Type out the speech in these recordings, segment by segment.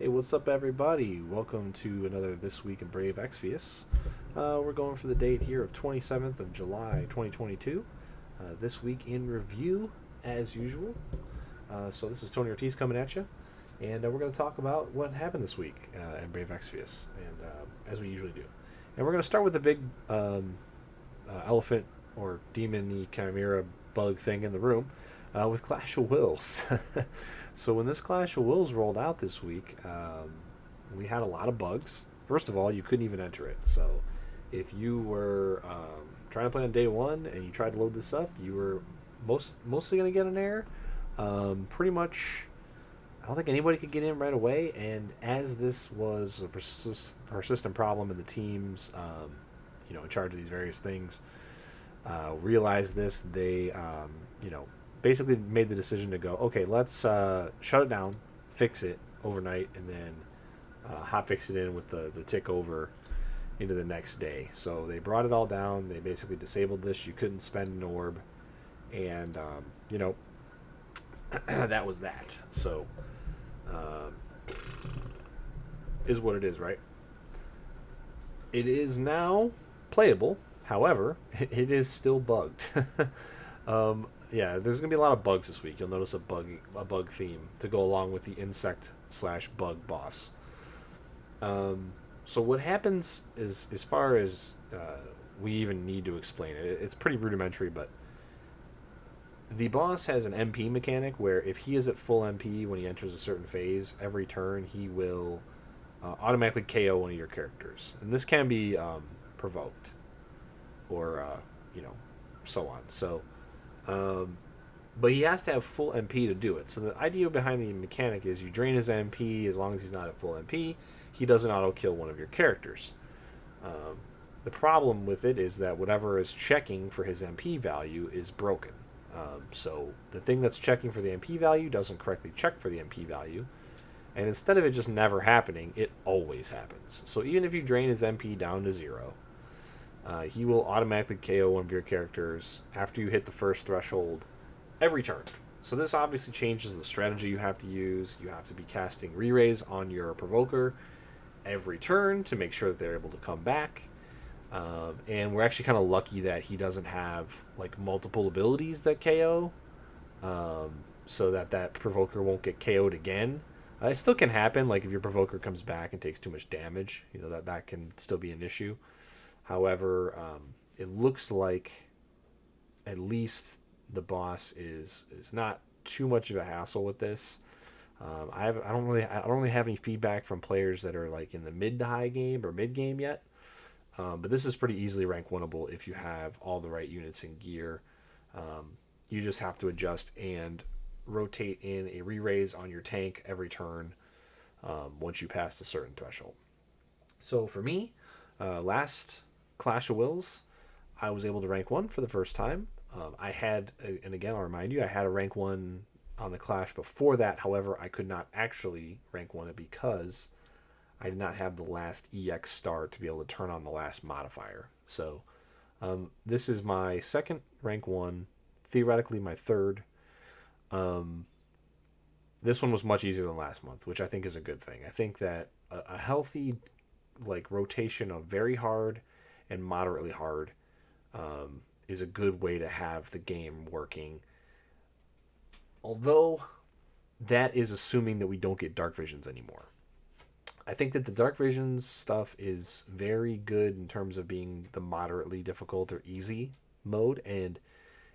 Hey, what's up, everybody? Welcome to another This Week in Brave Exvius. We're going for the date here of 27th of July, 2022. This week in review, as usual. So this is Tony Ortiz coming at you, and we're going to talk about what happened this week in Brave Exvius, and as we usually do. And we're going to start with the big elephant or demon chimera bug thing in the room with Clash of Wills. So when this Clash of Wills rolled out this week, we had a lot of bugs. First of all, you couldn't even enter it. So if you were trying to play on day one and you tried to load this up, you were mostly going to get an error. Pretty much, I don't think anybody could get in right away. And as this was a persistent problem, and the teams, in charge of these various things, realized this, they, basically made the decision to go, okay, let's shut it down, fix it overnight, and then hot fix it in with the tick over into the next day. So they brought it all down. They basically disabled this. You couldn't spend an orb, and that was that. So um, is what it is, right? It is now playable. However, it is still bugged. Yeah, there's gonna be a lot of bugs this week. You'll notice a bug theme to go along with the insect slash bug boss. So what happens is, as far as we even need to explain it, it's pretty rudimentary, but the boss has an MP mechanic where if he is at full MP when he enters a certain phase, every turn he will automatically KO one of your characters, and this can be provoked or so on. So um, but he has to have full MP to do it. So the idea behind the mechanic is you drain his MP as long as he's not at full MP. He doesn't auto kill one of your characters. Um, the problem with it is that whatever is checking for his MP value is broken. So the thing that's checking for the MP value doesn't correctly check for the MP value, and instead of it just never happening, it always happens. So even if you drain his MP down to zero, he will automatically KO one of your characters after you hit the first threshold every turn. So this obviously changes the strategy you have to use. You have to be casting re-raise on your provoker every turn to make sure that they're able to come back. And we're actually kind of lucky that he doesn't have like multiple abilities that KO, so that provoker won't get KO'd again. It still can happen, like if your provoker comes back and takes too much damage, that can still be an issue. However, it looks like at least the boss is not too much of a hassle with this. I don't really have any feedback from players that are like in the mid to high game or mid game yet. But this is pretty easily rank winnable if you have all the right units and gear. You just have to adjust and rotate in a re-raise on your tank every turn once you pass a certain threshold. So for me, last Clash of Wills, I was able to rank 1 for the first time. I had, and again, I'll remind you, I had a rank 1 on the Clash before that. However, I could not actually rank 1 it because I did not have the last EX star to be able to turn on the last modifier. So this is my second rank 1, theoretically my third. Um, this one was much easier than last month, which I think is a good thing. I think that a healthy rotation of very hard and moderately hard is a good way to have the game working. Although that is assuming that we don't get dark visions anymore. I think that the dark visions stuff is very good in terms of being the moderately difficult or easy mode, and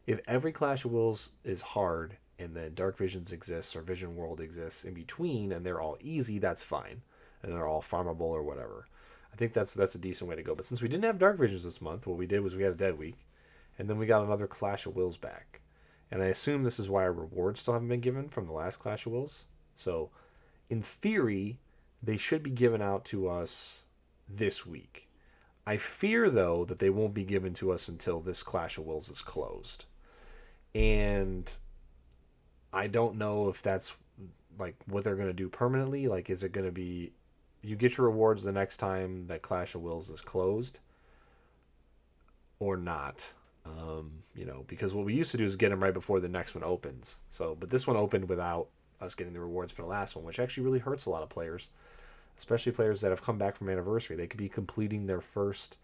if every Clash of Wills is hard and then dark visions exists or vision world exists in between and they're all easy, that's fine, and they're all farmable or whatever. I think that's a decent way to go. But since we didn't have dark visions this month, what we did was we had a dead week, and then we got another Clash of Wills back. And I assume this is why our rewards still haven't been given from the last Clash of Wills. So, in theory, they should be given out to us this week. I fear, though, that they won't be given to us until this Clash of Wills is closed. And I don't know if that's like what they're going to do permanently. Like, is it going to be you get your rewards the next time that Clash of Wills is closed or not? Because what we used to do is get them right before the next one opens. So, but this one opened without us getting the rewards for the last one, which actually really hurts a lot of players, especially players that have come back from Anniversary. They could be completing their first.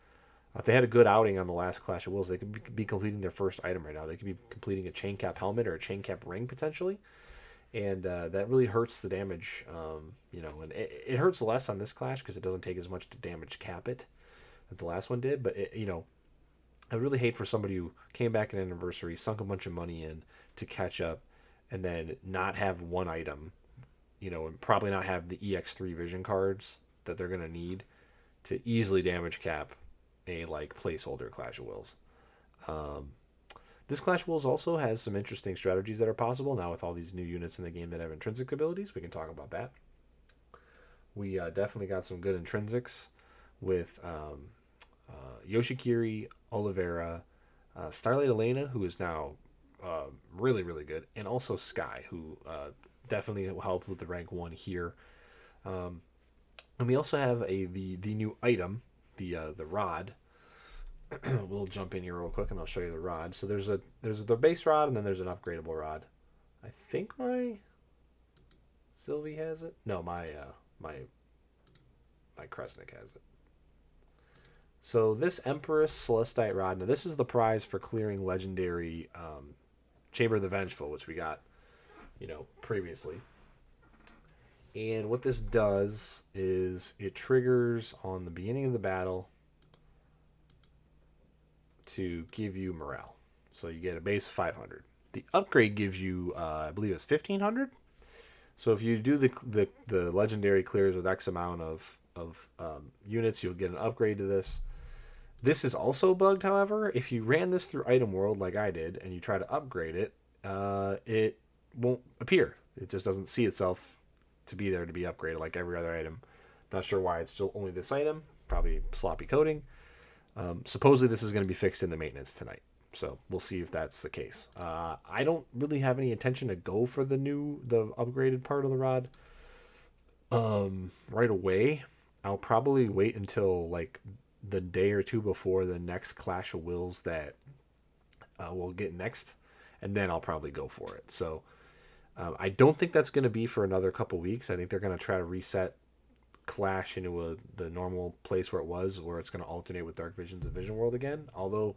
If they had a good outing on the last Clash of Wills, they could be completing their first item right now. They could be completing a chain cap helmet or a chain cap ring potentially, and that really hurts the damage. And it hurts less on this Clash because it doesn't take as much to damage cap it that the last one did. But I really hate for somebody who came back in Anniversary, sunk a bunch of money in to catch up, and then not have one item, and probably not have the EX3 vision cards that they're gonna need to easily damage cap a placeholder Clash of Wills. Um, this Clash of Wills also has some interesting strategies that are possible now with all these new units in the game that have intrinsic abilities. We can talk about that. We definitely got some good intrinsics with Yoshikiri, Oliveira, Starlight Elena, who is now really, really good, and also Sky, who definitely helped with the rank 1 here. And we also have the new item, the rod. We'll jump in here real quick and I'll show you the rod. So there's the base rod and then there's an upgradable rod. I think my Sylvie has it. No, my Kresnik has it. So this Empress Celestite rod. Now this is the prize for clearing legendary Chamber of the Vengeful, which we got, previously. And what this does is it triggers on the beginning of the battle to give you morale. So you get a base of 500. The upgrade gives you, I believe it's 1500. So if you do the legendary clears with X amount of units, you'll get an upgrade to this. This is also bugged, however. If you ran this through Item World like I did, and you try to upgrade it, it won't appear. It just doesn't see itself to be there to be upgraded like every other item. Not sure why it's still only this item. Probably sloppy coding. Supposedly this is going to be fixed in the maintenance tonight. So we'll see if that's the case. I don't really have any intention to go for the upgraded part of the rod right away. I'll probably wait until the day or two before the next Clash of Wills that we'll get next, and then I'll probably go for it. So I don't think that's going to be for another couple weeks. I think they're going to try to reset Clash into the normal place where it was, where it's going to alternate with Dark Visions and Vision World again. Although,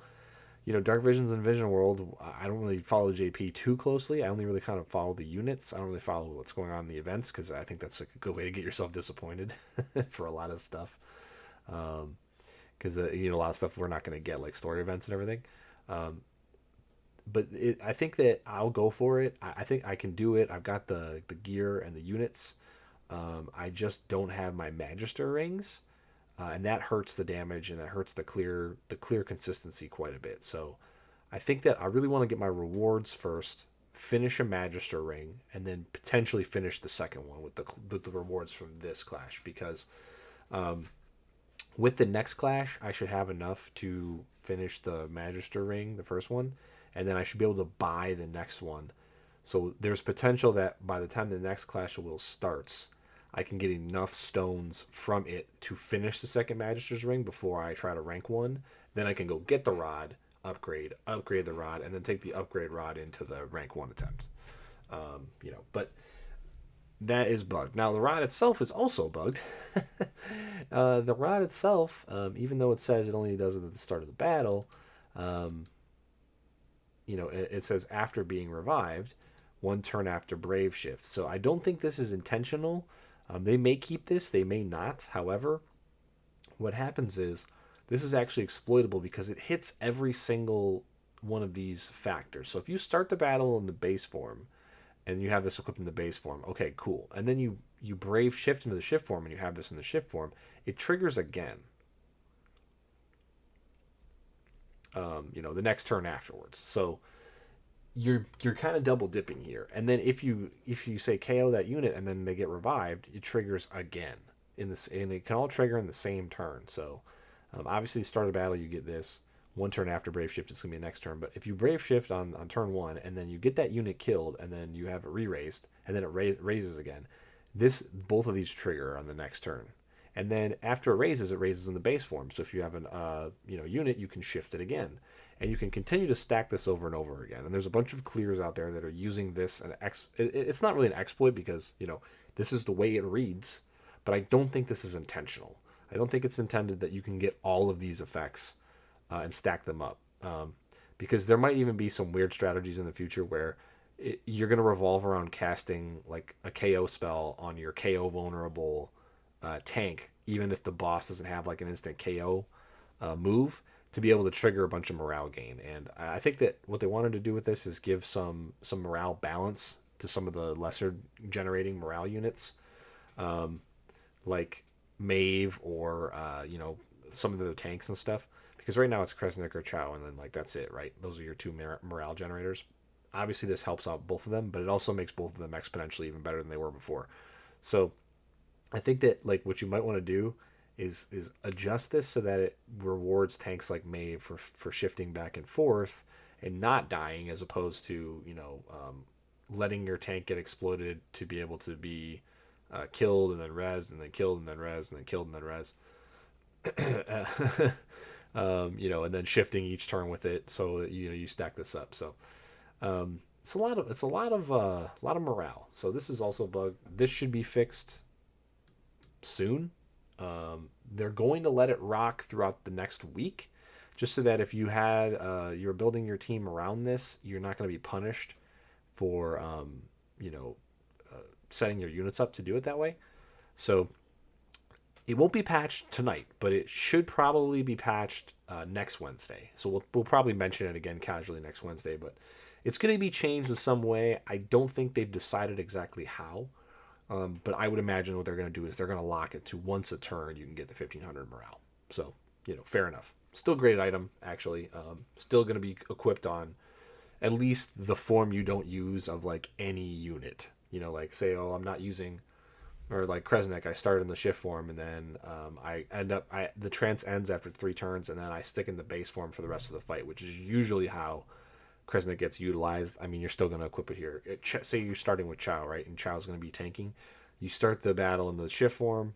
Dark Visions and Vision World, I don't really follow JP too closely. I only really kind of follow the units. I don't really follow what's going on in the events because I think that's a good way to get yourself disappointed for a lot of stuff. Because a lot of stuff we're not going to get, like story events and everything. But I think that I'll go for it. I think I can do it. I've got the gear and the units. I just don't have my Magister rings, and that hurts the damage and that hurts the clear consistency quite a bit. So I think that I really want to get my rewards first, finish a Magister ring, and then potentially finish the second one with the rewards from this Clash, because with the next Clash I should have enough to finish the Magister ring, the first one, and then I should be able to buy the next one. So there's potential that by the time the next Clash of Wills starts, I can get enough stones from it to finish the second Magister's ring before I try to rank one. Then I can go get the rod, upgrade the rod, and then take the upgrade rod into the rank 1 attempt. But that is bugged. Now the rod itself is also bugged. The rod itself, even though it says it only does it at the start of the battle, it says after being revived, 1 turn after Brave Shift. So I don't think this is intentional. They may keep this, they may not. However, what happens is this is actually exploitable because it hits every single one of these factors. So if you start the battle in the base form and you have this equipped in the base form, okay, cool. And then you Brave Shift into the shift form and you have this in the shift form, it triggers again. The next turn afterwards. So you're kind of double dipping here. And then if you say KO that unit and then they get revived, it triggers again and it can all trigger in the same turn. So obviously start of the battle you get this 1 turn after Brave Shift, it's gonna be the next turn. But if you Brave Shift on turn 1 and then you get that unit killed and then you have it re-raised and then it raises again, both of these trigger on the next turn. And then after it raises in the base form. So if you have an unit, you can shift it again. and you can continue to stack this over and over again. And there's a bunch of clears out there that are using this, and it's not really an exploit because this is the way it reads, but I don't think this is intentional. I don't think it's intended that you can get all of these effects and stack them up, because there might even be some weird strategies in the future where you're going to revolve around casting like a KO spell on your KO vulnerable tank, even if the boss doesn't have like an instant KO move, to be able to trigger a bunch of morale gain. And I think that what they wanted to do with this is give some morale balance to some of the lesser generating morale units, like Mave or some of the tanks and stuff. Because right now it's Kresnik or Chow, and then like that's it, right? Those are your two morale generators. Obviously, this helps out both of them, but it also makes both of them exponentially even better than they were before. So I think that like what you might want to do is adjust this so that it rewards tanks like Mave for shifting back and forth and not dying, as opposed to letting your tank get exploded to be able to be killed and then res and then killed and then res and then killed and then res. And then shifting each turn with it so that you stack this up. So it's a lot of morale. So this is also a bug. This should be fixed soon. They're going to let it rock throughout the next week, just so that if you're building your team around this, you're not going to be punished for setting your units up to do it that way. So it won't be patched tonight, but it should probably be patched next Wednesday. So we'll probably mention it again casually next Wednesday, but it's going to be changed in some way. I don't think they've decided exactly how, but I would imagine what they're going to do is they're going to lock it to once a turn you can get the 1500 morale. So, fair enough. Still a great item, actually. Still going to be equipped on at least the form you don't use of like any unit. Like say, I'm not using, or like Kresnik, I start in the shift form and then I end up, the trance ends after 3 turns and then I stick in the base form for the rest of the fight, which is usually how Kresnik gets utilized. I mean, you're still going to equip it here. Say you're starting with Chow, right? And Chow's going to be tanking. You start the battle in the shift form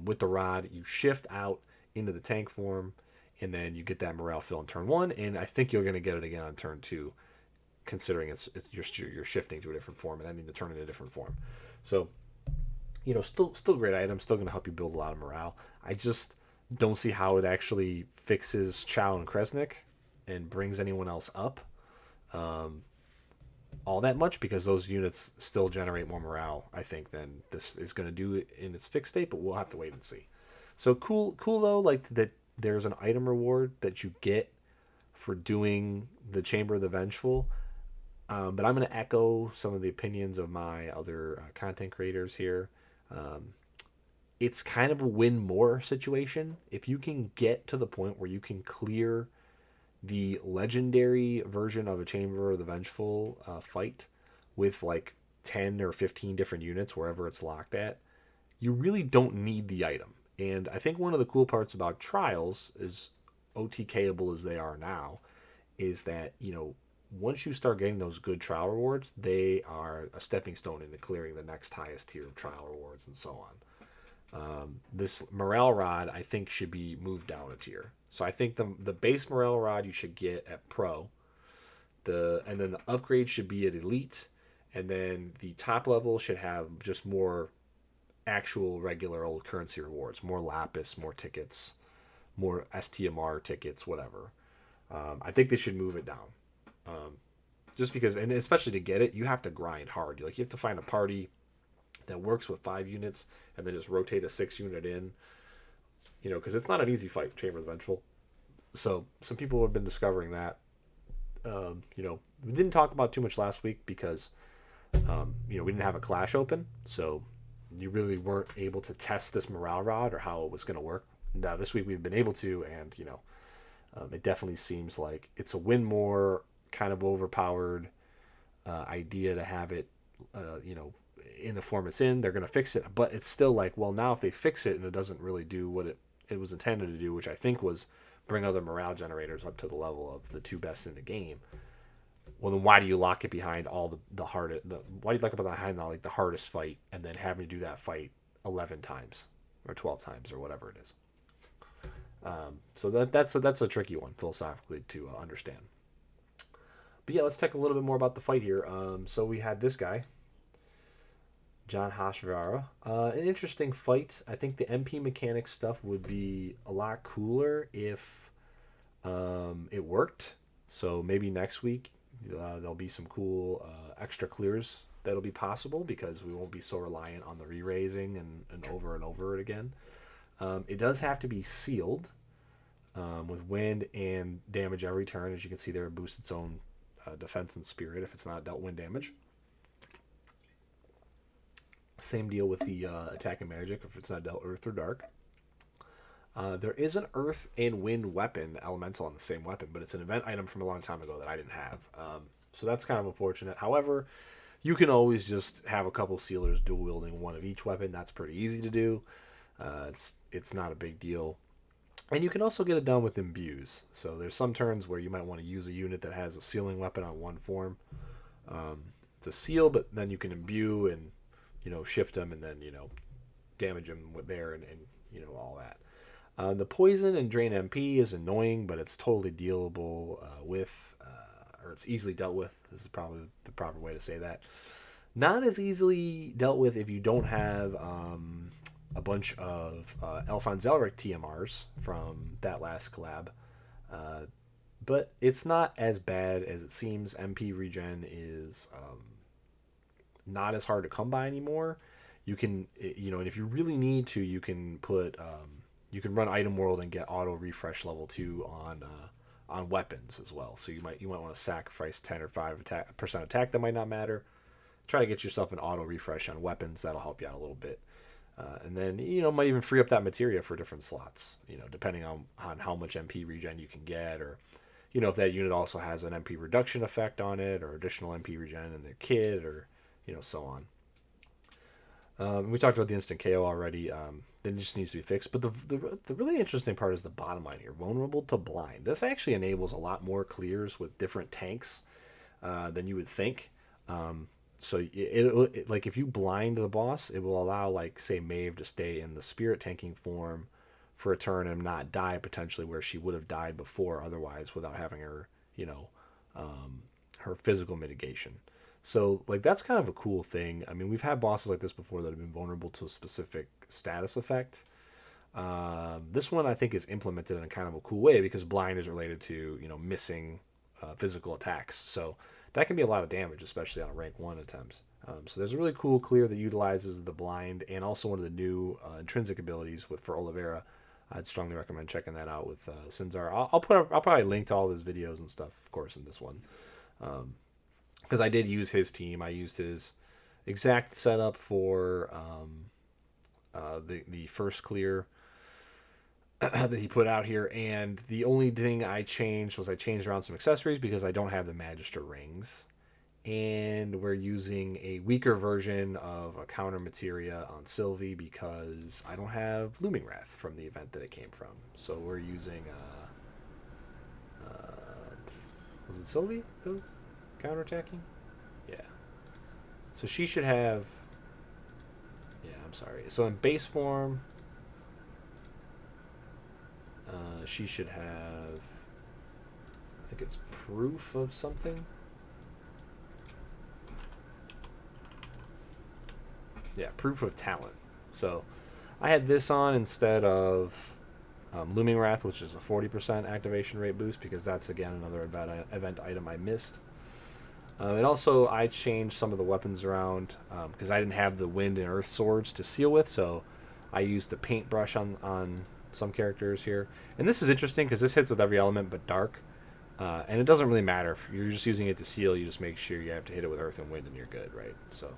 with the rod. You shift out into the tank form, and then you get that morale fill in turn 1. And I think you're going to get it again on turn 2, considering you're shifting to a different form and ending the turn in a different form. So, still great item. Still going to help you build a lot of morale. I just don't see how it actually fixes Chow and Kresnik and brings anyone else up all that much, because those units still generate more morale, I think, than this is going to do in its fixed state, but we'll have to wait and see. So cool though, like that there's an item reward that you get for doing the Chamber of the Vengeful, but I'm going to echo some of the opinions of my other content creators here. It's kind of a win more situation. If you can get to the point where you can clear the legendary version of a Chamber of the Vengeful fight with like 10 or 15 different units wherever it's locked at, you really don't need the item. And I think one of the cool parts about trials, is OTKable as they are now, is that once you start getting those good trial rewards, they are a stepping stone into clearing the next highest tier of trial rewards and so on. This morale rod, I think, should be moved down a tier. So I think the base morale rod you should get at Pro, and then the upgrade should be at Elite, and then the top level should have just more actual regular old currency rewards, more Lapis, more tickets, more STMR tickets, whatever. I think they should move it down, just because, and especially to get it, you have to grind hard. Like you have to find a party that works with 5 units and then just rotate a 6 unit in, because it's not an easy fight, Chamber of the Vengeful. So some people have been discovering that. We didn't talk about too much last week because we didn't have a clash open, so you really weren't able to test this morale rod or how it was going to work. Now this week we've been able to, and it definitely seems like it's a win more kind of overpowered idea to have it in the form it's in. They're going to fix it, but it's still like, well, now if they fix it and it doesn't really do what it was intended to do, which I think was bring other morale generators up to the level of the 2 best in the game, well, then why do you lock it behind all the hardest? Why do you lock it behind like the hardest fight and then having to do that fight 11 times or 12 times or whatever it is? So that's a tricky one philosophically to understand. But yeah, let's talk a little bit more about the fight here. So we had this guy, John Hashvara. An interesting fight. I think the MP mechanic stuff would be a lot cooler if it worked. So maybe next week there'll be some cool extra clears that'll be possible because we won't be so reliant on the re-raising and over it again. It does have to be sealed with wind and damage every turn. As you can see there, it boosts its own defense and spirit if it's not dealt wind damage. Same deal with the attack and magic if it's not dealt earth or dark. There is an earth and wind weapon elemental on the same weapon, but it's an event item from a long time ago that I didn't have. So that's kind of unfortunate. However, you can always just have a couple sealers dual wielding one of each weapon. That's pretty easy to do. It's not a big deal. And you can also get it done with imbues. So there's some turns where you might want to use a unit that has a sealing weapon on one form to seal, but then you can imbue and shift them and then damage them with there and all that. The poison and drain MP is annoying, but it's totally dealable with, or it's easily dealt with. This is probably the proper way to say that. Not as easily dealt with if you don't have a bunch of Alphonse Elric TMRs from that last collab. But it's not as bad as it seems. MP regen is not as hard to come by anymore. You can, and if you really need to, you can put, you can run Item World and get auto refresh level 2 on weapons as well. So you might want to sacrifice 10 or 5% attack. That might not matter. Try to get yourself an auto refresh on weapons. That'll help you out a little bit. And then, might even free up that materia for different slots, depending on how much MP regen you can get, or, if that unit also has an MP reduction effect on it, or additional MP regen in their kit, or, so on. We talked about the instant KO already. That just needs to be fixed. But the really interesting part is the bottom line here. Vulnerable to blind. This actually enables a lot more clears with different tanks than you would think. So it like if you blind the boss, it will allow, like, say, Maeve to stay in the spirit tanking form for a turn and not die potentially where she would have died before otherwise without having her, her physical mitigation. So, like, that's kind of a cool thing. I mean, we've had bosses like this before that have been vulnerable to a specific status effect. This one I think is implemented in a kind of a cool way because blind is related to, missing physical attacks. So that can be a lot of damage, especially on rank 1 attempts. So there's a really cool clear that utilizes the blind and also one of the new intrinsic abilities for Oliveira. I'd strongly recommend checking that out with Sinzar. I'll probably link to all his videos and stuff, of course, in this one. Because I did use his team. I used his exact setup for the first clear that he put out here, and the only thing I changed was I changed around some accessories because I don't have the Magister rings, and we're using a weaker version of a counter materia on Sylvie because I don't have Looming Wrath from the event that it came from. So we're using was it Sylvie though? Counterattacking? Yeah. So she should have... Yeah, I'm sorry. So in base form, she should have... I think it's proof of something. Yeah, proof of talent. So I had this on instead of Looming Wrath, which is a 40% activation rate boost, because that's, again, another event item I missed. And also, I changed some of the weapons around because I didn't have the wind and earth swords to seal with, so I used the paintbrush on some characters here. And this is interesting because this hits with every element but dark. And it doesn't really matter. If you're just using it to seal, you just make sure you have to hit it with earth and wind and you're good, right? So,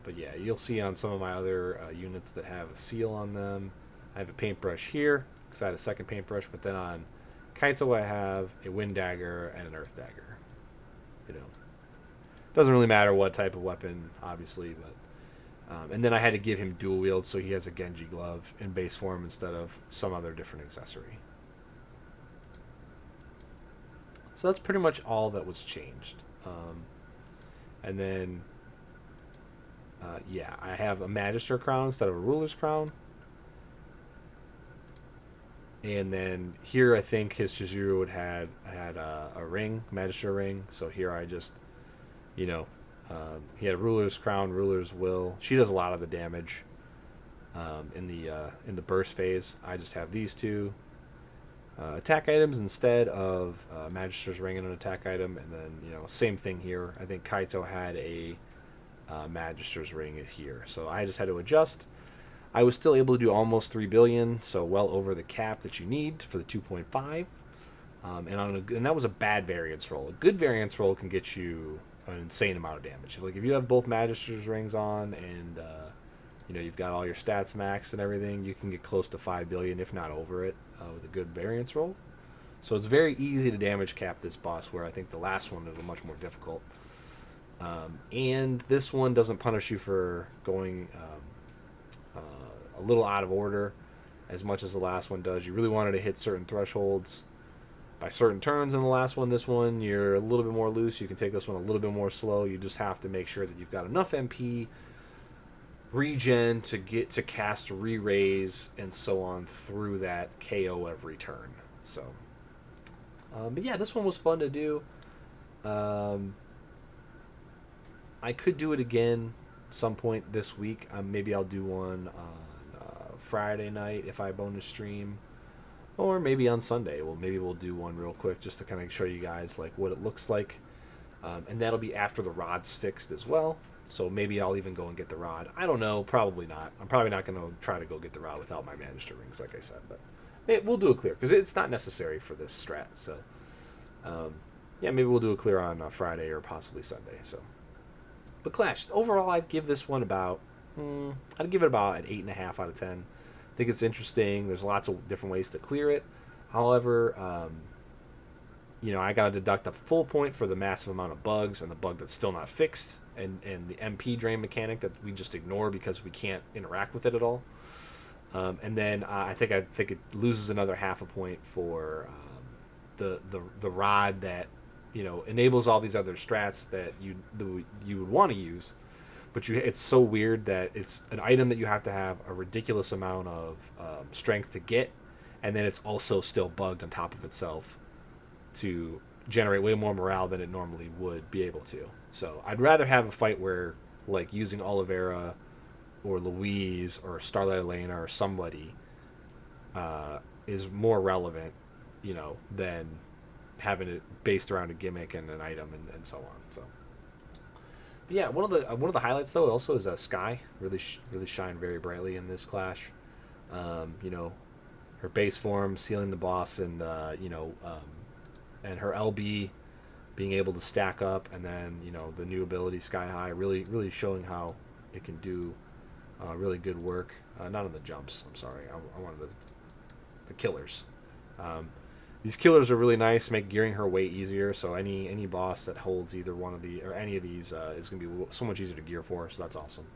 but yeah, you'll see on some of my other units that have a seal on them. I have a paintbrush here because I had a second paintbrush, but then on Kaito I have a wind dagger and an earth dagger. Doesn't really matter what type of weapon, obviously, but and then I had to give him dual wield, so he has a Genji glove in base form instead of some other different accessory. So that's pretty much all that was changed. And then, yeah, I have a Magister crown instead of a Ruler's crown. And then here, I think his Jizuru would had a ring, Magister ring. So here I just, you know, he had Ruler's Crown, Ruler's Will. She does a lot of the damage in the burst phase. I just have these two attack items instead of Magister's ring and an attack item, and then same thing here. I think Kaito had a Magister's ring here, so I just had to adjust. I was still able to do almost 3 billion, so well over the cap that you need for the 2.5. And that was a bad variance roll. A good variance roll can get you an insane amount of damage. Like if you have both Magister's rings on and you've got all your stats maxed and everything, you can get close to 5 billion, if not over it, with a good variance roll. So it's very easy to damage cap this boss, where I think the last one is much more difficult. And this one doesn't punish you for going a little out of order as much as the last one does. You really wanted to hit certain thresholds by certain turns in the last one. This one, you're a little bit more loose. You can take this one a little bit more slow. You just have to make sure that you've got enough MP, regen to get to cast re-raise, and so on through that KO every turn. So, but yeah, this one was fun to do. I could do it again some point this week. Maybe I'll do one on Friday night if I bonus stream, or maybe on Sunday. Well, maybe we'll do one real quick just to kind of show you guys like what it looks like, and that'll be after the rod's fixed as well. So maybe I'll even go and get the rod. I don't know. Probably not. I'm probably not going to try to go get the rod without my Magister rings, like I said. But we'll do a clear because it's not necessary for this strat. So yeah, maybe we'll do a clear on Friday or possibly Sunday. So. But Clash, overall, I'd give this one about, I'd give it about an 8.5 out of 10. I think it's interesting. There's lots of different ways to clear it. However, I got to deduct a full point for the massive amount of bugs and the bug that's still not fixed, and the MP drain mechanic that we just ignore because we can't interact with it at all. And then I think it loses another half a point for the rod that enables all these other strats that you would want to use, but it's so weird that it's an item that you have to have a ridiculous amount of strength to get, and then it's also still bugged on top of itself to generate way more morale than it normally would be able to. So I'd rather have a fight where, like, using Oliveira or Louise or Starlight Elena or somebody is more relevant, than having it based around a gimmick and an item and so on. So, but yeah, one of the highlights though also is Sky really shine very brightly in this clash. Her base form sealing the boss, and and her LB being able to stack up, and then the new ability Sky High really showing how it can do really good work. Not on the jumps. I'm sorry. I wanted the killers. These killers are really nice, make gearing her way easier. So any boss that holds either one of the or any of these is going to be so much easier to gear for. So that's awesome.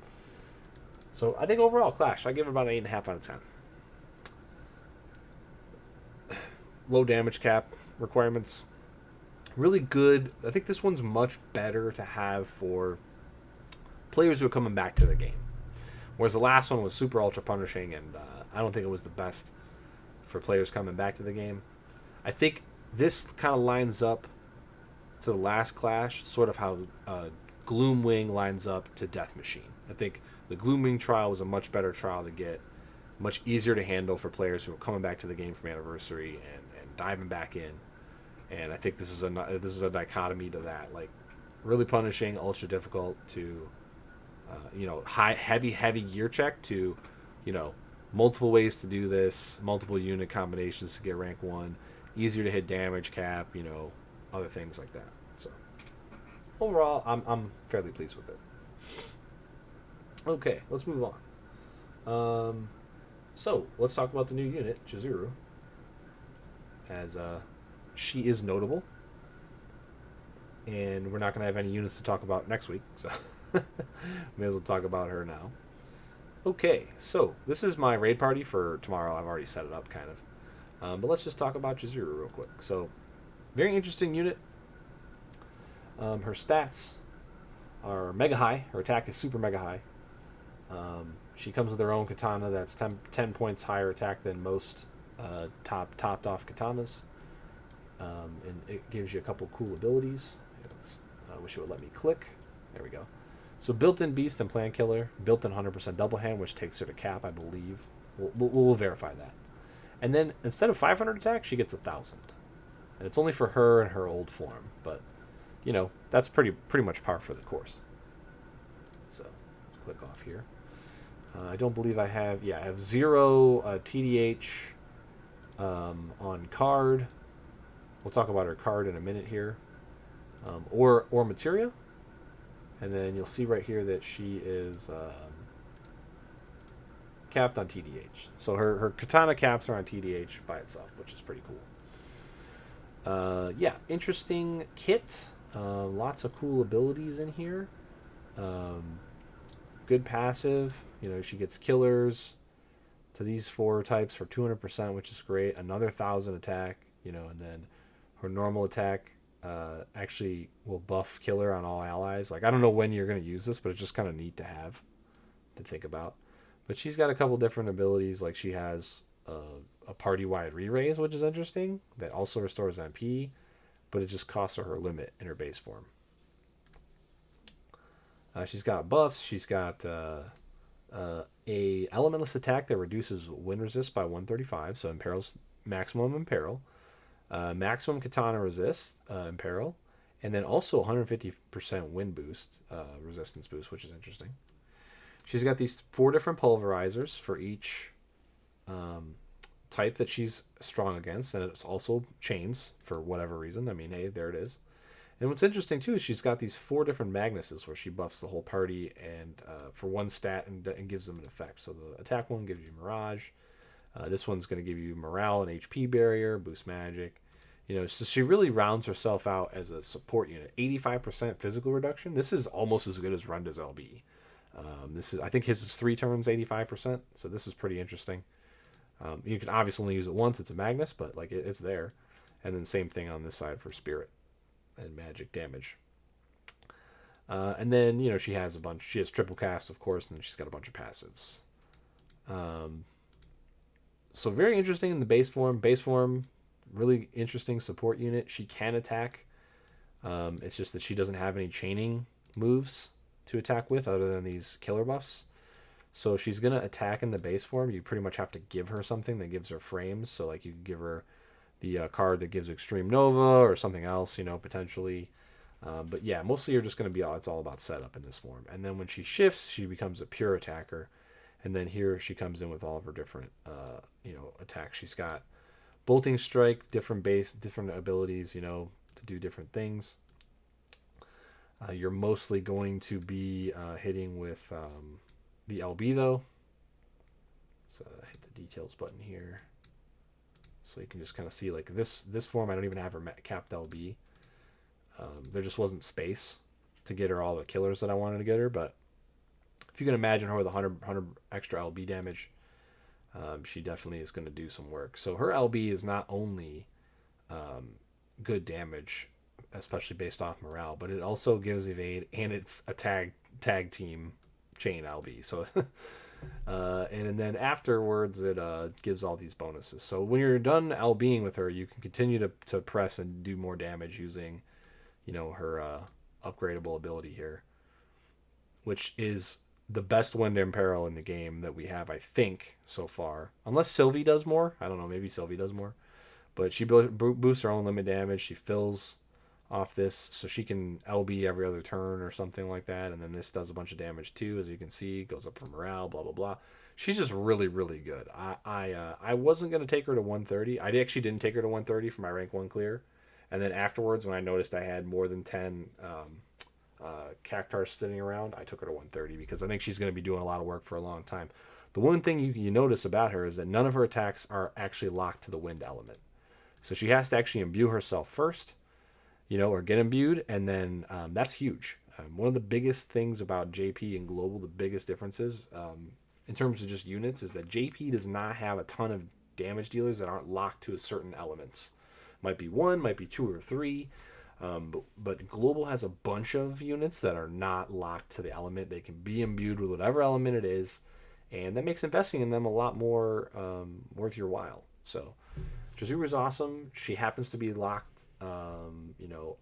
So I think overall, Clash, I give it about an 8.5 out of 10. Low damage cap requirements, really good. I think this one's much better to have for players who are coming back to the game, whereas the last one was super ultra punishing, and I don't think it was the best for players coming back to the game. I think this kind of lines up to the last Clash, sort of how Gloomwing lines up to Death Machine. I think the Gloomwing trial was a much better trial to get, much easier to handle for players who are coming back to the game from Anniversary and diving back in. And I think this is a dichotomy to that, like really punishing, ultra difficult to, heavy gear check to, multiple ways to do this, multiple unit combinations to get rank 1. Easier to hit damage cap, other things like that. So overall, I'm fairly pleased with it. Okay, let's move on. So let's talk about the new unit, Jizuru, as she is notable, and we're not going to have any units to talk about next week, so may as well talk about her now. Okay, so this is my raid party for tomorrow. I've already set it up, kind of. But let's just talk about Jizuru real quick. So, very interesting unit. Her stats are mega high. Her attack is super mega high. She comes with her own katana that's 10 points higher attack than most topped off katanas, and it gives you a couple cool abilities. I wish it would let me click. There we go. So built-in beast and plant killer, built-in 100% double hand, which takes her to cap, I believe. We'll verify that. And then instead of 500 attack, she gets 1,000, and it's only for her and her old form. But that's pretty much par for the course. So click off here. I don't believe I have. Yeah, I have 0 TDH on card. We'll talk about her card in a minute here. Or materia. And then you'll see right here that she is capped on TDH. So her katana caps are on TDH by itself, which is pretty cool. Yeah, interesting kit. Lots of cool abilities in here. Good passive. She gets killers to these 4 types for 200%, which is great. Another 1,000 attack, and then her normal attack actually will buff killer on all allies. Like, I don't know when you're going to use this, but it's just kind of neat to have, to think about. But she's got a couple different abilities. Like, she has a party-wide re-raise, which is interesting. That also restores MP, but it just costs her limit in her base form. She's got buffs. She's got a elementless attack that reduces wind resist by 135, so imperils maximum imperil. Maximum katana resist imperil, and then also 150% wind boost, resistance boost, which is interesting. She's got these 4 different pulverizers for each type that she's strong against, and it's also chains for whatever reason. I mean, hey, there it is. And what's interesting too is she's got these 4 different Magnuses where she buffs the whole party and for one stat and gives them an effect. So the attack one gives you Mirage. This one's going to give you morale and HP barrier, boost magic. So she really rounds herself out as a support unit. 85% physical reduction. This is almost as good as Runda's LB. I think his is 3 turns, 85%. So this is pretty interesting. You can obviously only use it once. It's a Magnus, but like it's there. And then same thing on this side for Spirit and magic damage. And then she has a bunch. She has triple cast, of course, and then she's got a bunch of passives. So very interesting in the base form. Base form, really interesting support unit. She can attack. It's just that she doesn't have any chaining moves to attack with other than these killer buffs. So if she's going to attack in the base form, you pretty much have to give her something that gives her frames. So like you can give her the card that gives Extreme Nova or something else, potentially. But yeah, mostly you're just going to be it's all about setup in this form. And then when she shifts, she becomes a pure attacker. And then here she comes in with all of her different, attacks. She's got Bolting Strike, different abilities, to do different things. You're mostly going to be hitting with the LB, though. So hit the details button here. So you can just kind of see, like, this form, I don't even have her capped LB. There just wasn't space to get her all the killers that I wanted to get her, but if you can imagine her with 100 extra LB damage, she definitely is going to do some work. So her LB is not only good damage, especially based off morale, but it also gives evade, and it's a tag team chain LB. So and then afterwards it gives all these bonuses. So when you're done LBing with her, you can continue to press and do more damage using her upgradable ability here, which is the best Wind Imperil in the game that we have, I think, so far. Unless Sylvie does more. I don't know, maybe Sylvie does more. But she boosts her own limit damage. She fills off this, so she can LB every other turn or something like that. And then this does a bunch of damage too, as you can see. Goes up for morale, blah, blah, blah. She's just really, really good. I wasn't going to take her to 130. I actually didn't take her to 130 for my rank 1 clear. And then afterwards, when I noticed I had more than 10 Cactars sitting around, I took her to 130 because I think she's going to be doing a lot of work for a long time. The one thing you notice about her is that none of her attacks are actually locked to the wind element. So she has to actually imbue herself first, or get imbued, and then that's huge. One of the biggest things about JP and Global, the biggest differences in terms of just units, is that JP does not have a ton of damage dealers that aren't locked to certain elements. Might be 1, might be 2 or 3. But Global has a bunch of units that are not locked to the element. They can be imbued with whatever element it is, and that makes investing in them a lot more worth your while. So Jazuru is awesome. She happens to be locked,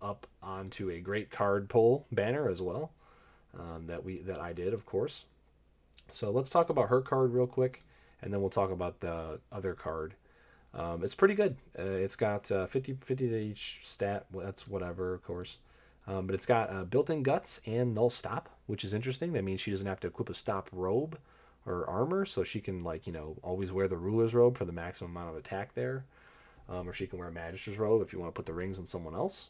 up onto a great card pull banner as well. That I did, of course. So let's talk about her card real quick, and then we'll talk about the other card. It's pretty good. It's got 50 to each stat. Well, that's whatever, of course. But it's got built-in guts and null stop, which is interesting. That means she doesn't have to equip a stop robe or armor, so she can always wear the ruler's robe for the maximum amount of attack there, or she can wear a magister's robe if you want to put the rings on someone else.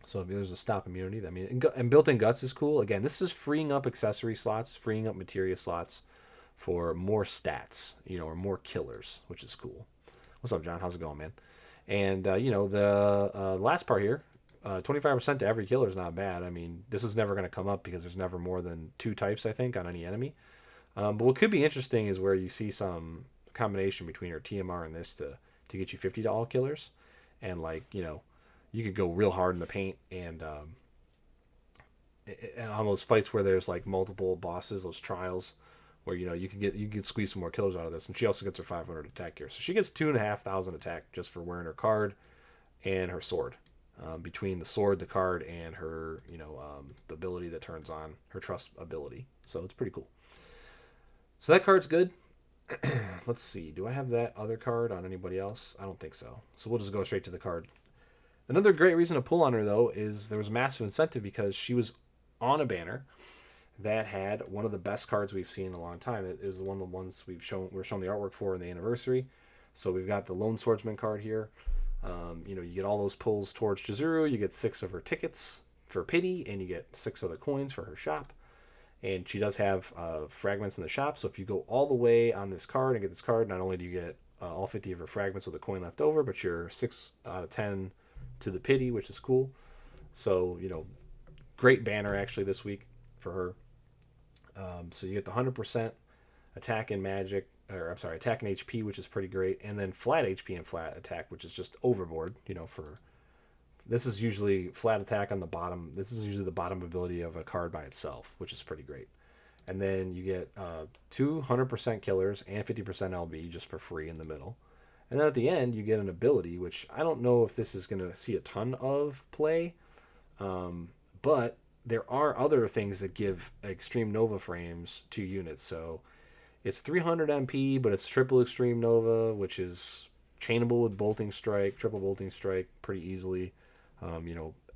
So if there's a stop immunity, I mean, and built-in guts is cool. Again, this is freeing up accessory slots, freeing up materia slots for more stats, or more killers, which is cool. What's up, John? How's it going, man? And the last part here, 25% to every killer is not bad. I mean, this is never going to come up because there's never more than 2 types, I think, on any enemy. But what could be interesting is where you see some combination between her TMR and this to get you 50 to all killers, and you could go real hard in the paint and on those fights where there's multiple bosses, those trials, where you can squeeze some more killers out of this. And she also gets her 500 attack here, so she gets 2,500 attack just for wearing her card and her sword. Between the sword, the card, and her the ability that turns on her trust ability, so it's pretty cool. So that card's good. Let's see, do I have that other card on anybody else? I don't think so. So we'll just go straight to the card. Another great reason to pull on her, though, is there was massive incentive because she was on a banner that had one of the best cards we've seen in a long time. It was one of the ones we're showing the artwork for in the anniversary. So we've got the Lone Swordsman card here. You get all those pulls towards Jizuru. You get 6 of her tickets for pity, and you get 6 other coins for her shop. And she does have fragments in the shop. So if you go all the way on this card and get this card, not only do you get all 50 of her fragments with a coin left over, but you're 6 out of 10 to the pity, which is cool. So great banner actually this week for her. So you get the 100% attack and magic, attack and HP, which is pretty great, and then flat HP and flat attack, which is just overboard. For this is usually flat attack on the bottom. This is usually the bottom ability of a card by itself, which is pretty great. And then you get 200% killers and 50% LB just for free in the middle. And then at the end, you get an ability, which I don't know if this is going to see a ton of play, but there are other things that give Extreme Nova frames to units. So it's 300 MP, but it's triple Extreme Nova, which is chainable with Bolting Strike, triple Bolting Strike pretty easily.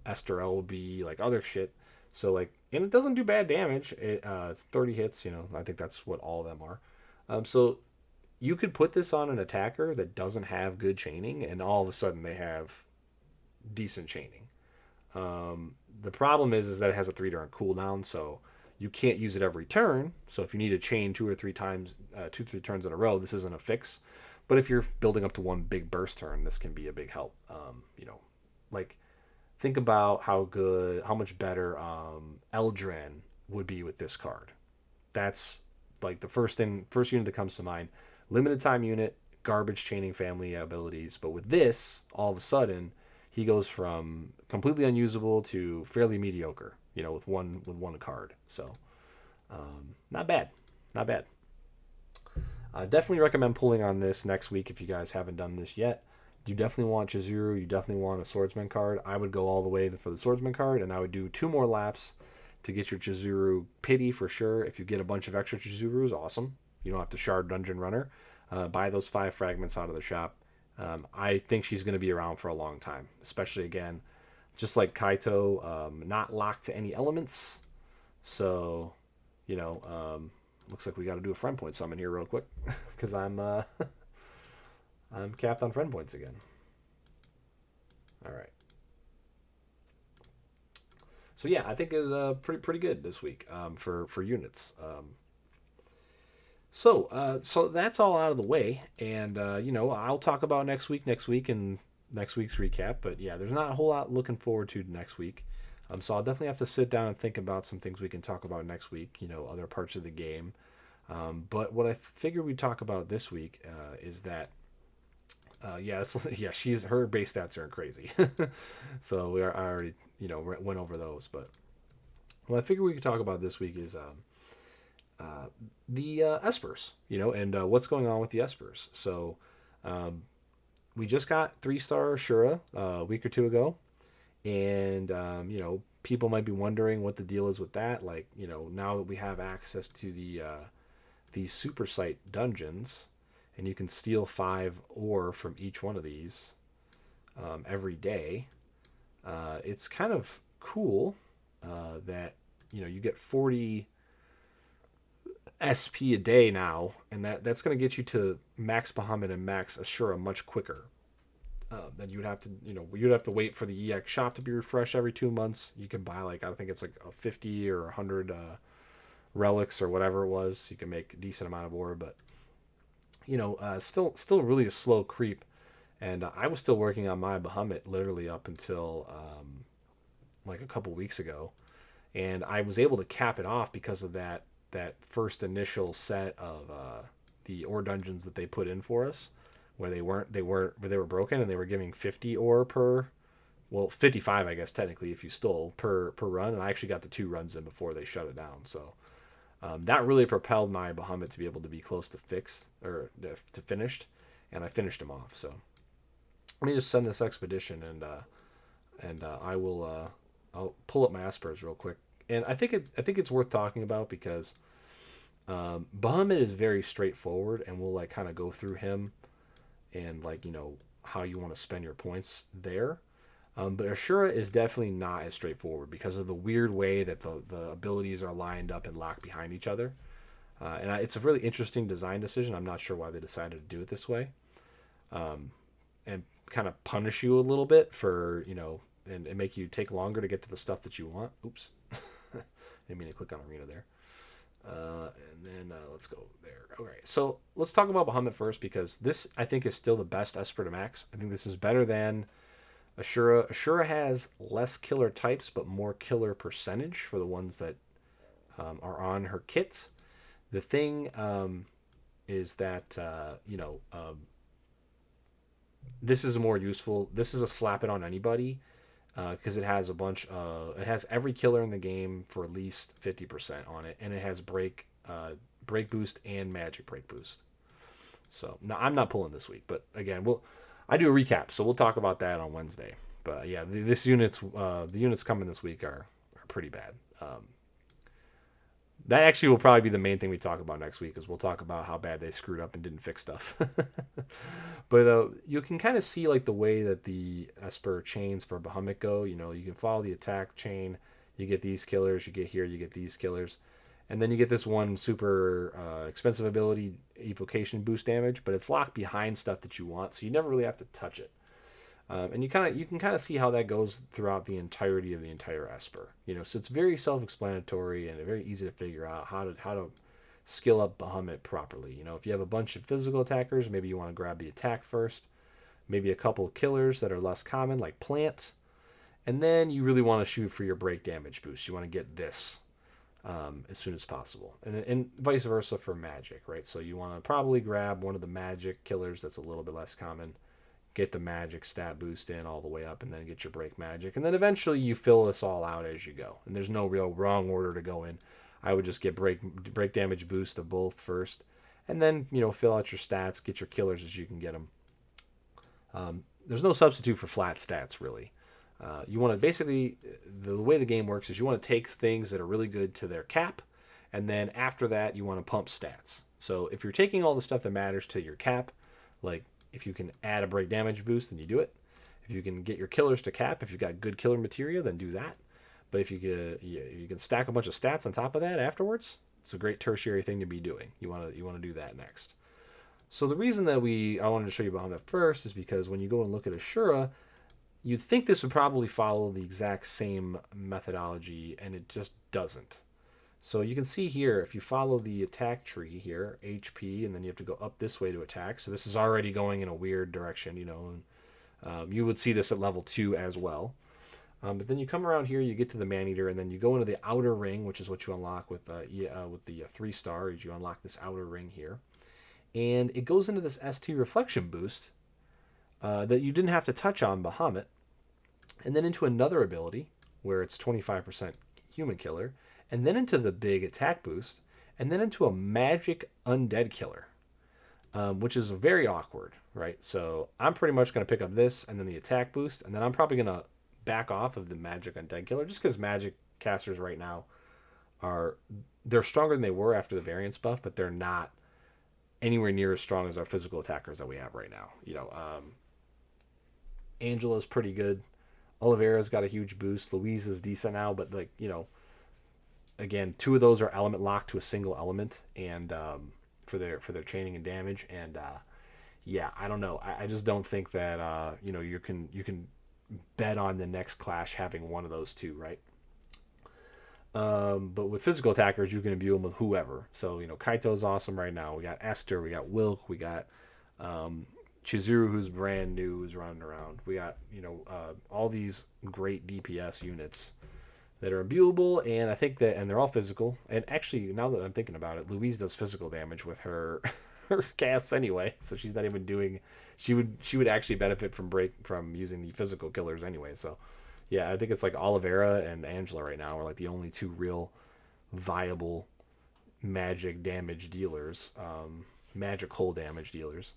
Esther LB, other shit. So and it doesn't do bad damage. It's 30 hits. I think that's what all of them are. So you could put this on an attacker that doesn't have good chaining, and all of a sudden they have decent chaining. The problem is that it has a 3-turn cooldown, so you can't use it every turn. So if you need to chain 2 or 3 times, 2-3 turns in a row, this isn't a fix. But if you're building up to one big burst turn, this can be a big help. Think about how much better Eldren would be with this card. That's the first unit that comes to mind. Limited time unit, garbage chaining family abilities. But with this, all of a sudden, he goes from completely unusable to fairly mediocre, with one card. So, not bad. I definitely recommend pulling on this next week if you guys haven't done this yet. You definitely want Jizuru. You definitely want a Swordsman card. I would go all the way for the Swordsman card, and I would do 2 more laps to get your Jizuru pity for sure. If you get a bunch of extra Jizurus, awesome. You don't have to shard Dungeon Runner. Buy those 5 fragments out of the shop. I think she's going to be around for a long time, especially, again, just like Kaito, not locked to any elements. So, looks like we got to do a friend point summon here real quick because I'm capped on friend points again. All right. So yeah, I think it's pretty good this week for units. So that's all out of the way, and I'll talk about next week and next week's recap. But yeah, there's not a whole lot looking forward to next week. So I'll definitely have to sit down and think about some things we can talk about next week. Other parts of the game. But what I figured we'd talk about this week is that her base stats are crazy. So I already went over those. But what I figured we could talk about this week is the espers, and what's going on with the espers. So We just got 3-star Ashura a week or two ago, and people might be wondering what the deal is with that. Like, now that we have access to the super site dungeons, and you can steal 5 ore from each one of these every day. It's kind of cool that you get 40 SP a day now, and that's going to get you to max Bahamut and max Ashura much quicker. Then you'd have to wait for the EX shop to be refreshed every 2 months. You can buy I think it's like a 50 or 100 relics or whatever it was. You can make a decent amount of ore, but still really a slow creep. And I was still working on my Bahamut literally up until like a couple weeks ago, and I was able to cap it off because of that first initial set of the ore dungeons that they put in for us, where they were broken, and they were giving 50 ore per, well, 55 I guess technically if you stole per run, and I actually got the 2 runs in before they shut it down. So that really propelled my Bahamut to be able to be close to fixed or to finished, and I finished them off. So let me just send this expedition, and I'll pull up my espers real quick. And I think it's worth talking about because Bahamut is very straightforward, and we'll kind of go through him and how you want to spend your points there. But Ashura is definitely not as straightforward because of the weird way that the abilities are lined up and locked behind each other. It's a really interesting design decision. I'm not sure why they decided to do it this way, and kind of punish you a little bit for and make you take longer to get to the stuff that you want. Oops, didn't mean to click on arena there. And then let's go there. Okay, so let's talk about Bahamut first, because this I think is still the best Esper to max. I think this is better than Ashura. Ashura has less killer types but more killer percentage for the ones that are on her kit. The thing is that this is more useful. This is a slap it on anybody because it has it has every killer in the game for at least 50% on it, and it has break boost and magic break boost. So now I'm not pulling this week, but again, I do a recap, so we'll talk about that on Wednesday. But yeah, the units coming this week are pretty bad. That actually will probably be the main thing we talk about next week, is we'll talk about how bad they screwed up and didn't fix stuff. But you can kind of see the way that the Esper chains for Bahamut go. You can follow the attack chain. You get these killers. You get here. You get these killers. And then you get this one super expensive ability, evocation boost damage, but it's locked behind stuff that you want, so you never really have to touch it. And you can kind of see how that goes throughout the entirety of the entire Esper. So it's very self-explanatory and very easy to figure out how to skill up Bahamut properly. If you have a bunch of physical attackers, maybe you want to grab the attack first, maybe a couple of killers that are less common like plant, and then you really want to shoot for your break damage boost. You want to get this as soon as possible, and vice versa for magic, right? So you want to probably grab one of the magic killers that's a little bit less common, get the magic stat boost in all the way up, and then get your break magic, and then eventually you fill this all out as you go. And there's no real wrong order to go in. I would just get break damage boost of both first, and then fill out your stats, get your killers as you can get them. There's no substitute for flat stats really. You want to basically, the way the game works is you want to take things that are really good to their cap, and then after that you want to pump stats. So if you're taking all the stuff that matters to your cap, like if you can add a break damage boost, then you do it. If you can get your killers to cap, if you've got good killer material, then do that. But if you can stack a bunch of stats on top of that afterwards, it's a great tertiary thing to be doing. You want to do that next. So the reason that I wanted to show you Bahamut first is because when you go and look at Ashura, you'd think this would probably follow the exact same methodology, and it just doesn't. So you can see here, if you follow the attack tree here, HP, and then you have to go up this way to attack. So this is already going in a weird direction, and you would see this at level 2 as well. But then you come around here, you get to the Maneater, and then you go into the outer ring, which is what you unlock with the 3-star. You unlock this outer ring here. And it goes into this ST reflection boost that you didn't have to touch on Bahamut, and then into another ability where it's 25% human killer, and then into the big attack boost, and then into a magic undead killer. which is very awkward, right? So I'm pretty much going to pick up this and then the attack boost, and then I'm probably going to back off of the magic undead killer just because magic casters right now are they're stronger than they were after the variance buff, but they're not anywhere near as strong as our physical attackers that we have right now. Angela's pretty good. Oliveira's got a huge boost. Louise is decent now, but like again, two of those are element locked to a single element, and for their chaining and damage. And yeah, I don't know. I just don't think that you can bet on the next clash having one of those two, right? But with physical attackers, you can imbue them with whoever. So Kaito's awesome right now. We got Esther, we got Wilk, we got Jizuru, who's brand new, who's running around. We got all these great DPS units that are imbuable, and I think that, and they're all physical. And actually, now that I'm thinking about it, Louise does physical damage with her her casts anyway, so she's not even doing. She would actually benefit from using the physical killers anyway. So yeah, I think it's like Oliveira and Angela right now are like the only two real viable magic damage dealers, magic hull damage dealers.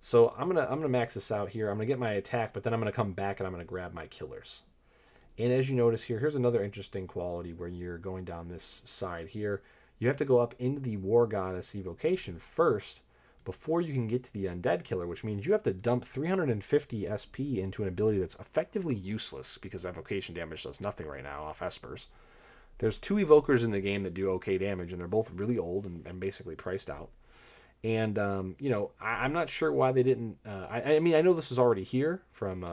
So I'm gonna max this out here. I'm gonna get my attack, but then I'm gonna come back and I'm gonna grab my killers. And as you notice here, here's another interesting quality where you're going down this side here. You have to go up into the War Goddess evocation first before you can get to the Undead Killer, which means you have to dump 350 SP into an ability that's effectively useless because evocation damage does nothing right now off Espers. There's two evokers in the game that do okay damage, and they're both really old and basically priced out. And I'm not sure why they didn't. I mean, I know this was already here from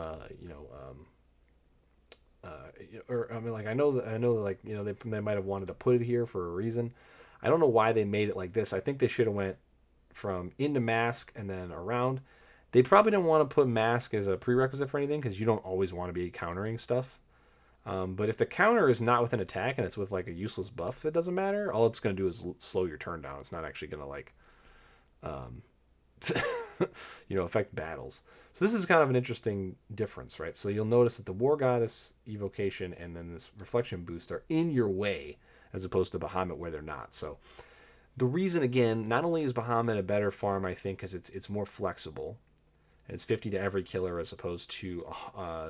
or I mean, like I know like they might have wanted to put it here for a reason. I don't know why they made it like this. I think they should have went from into mask and then around. They probably didn't want to put mask as a prerequisite for anything because you don't always want to be countering stuff. But if the counter is not with an attack and it's with like a useless buff, it doesn't matter. All it's going to do is slow your turn down. It's not actually going to like um, affect battles. So this is kind of an interesting difference, right? So you'll notice that the War Goddess evocation and then this reflection boost are in your way as opposed to Bahamut where they're not. So the reason, again, not only is Bahamut a better farm, I think, because it's more flexible. It's 50 to every killer as opposed to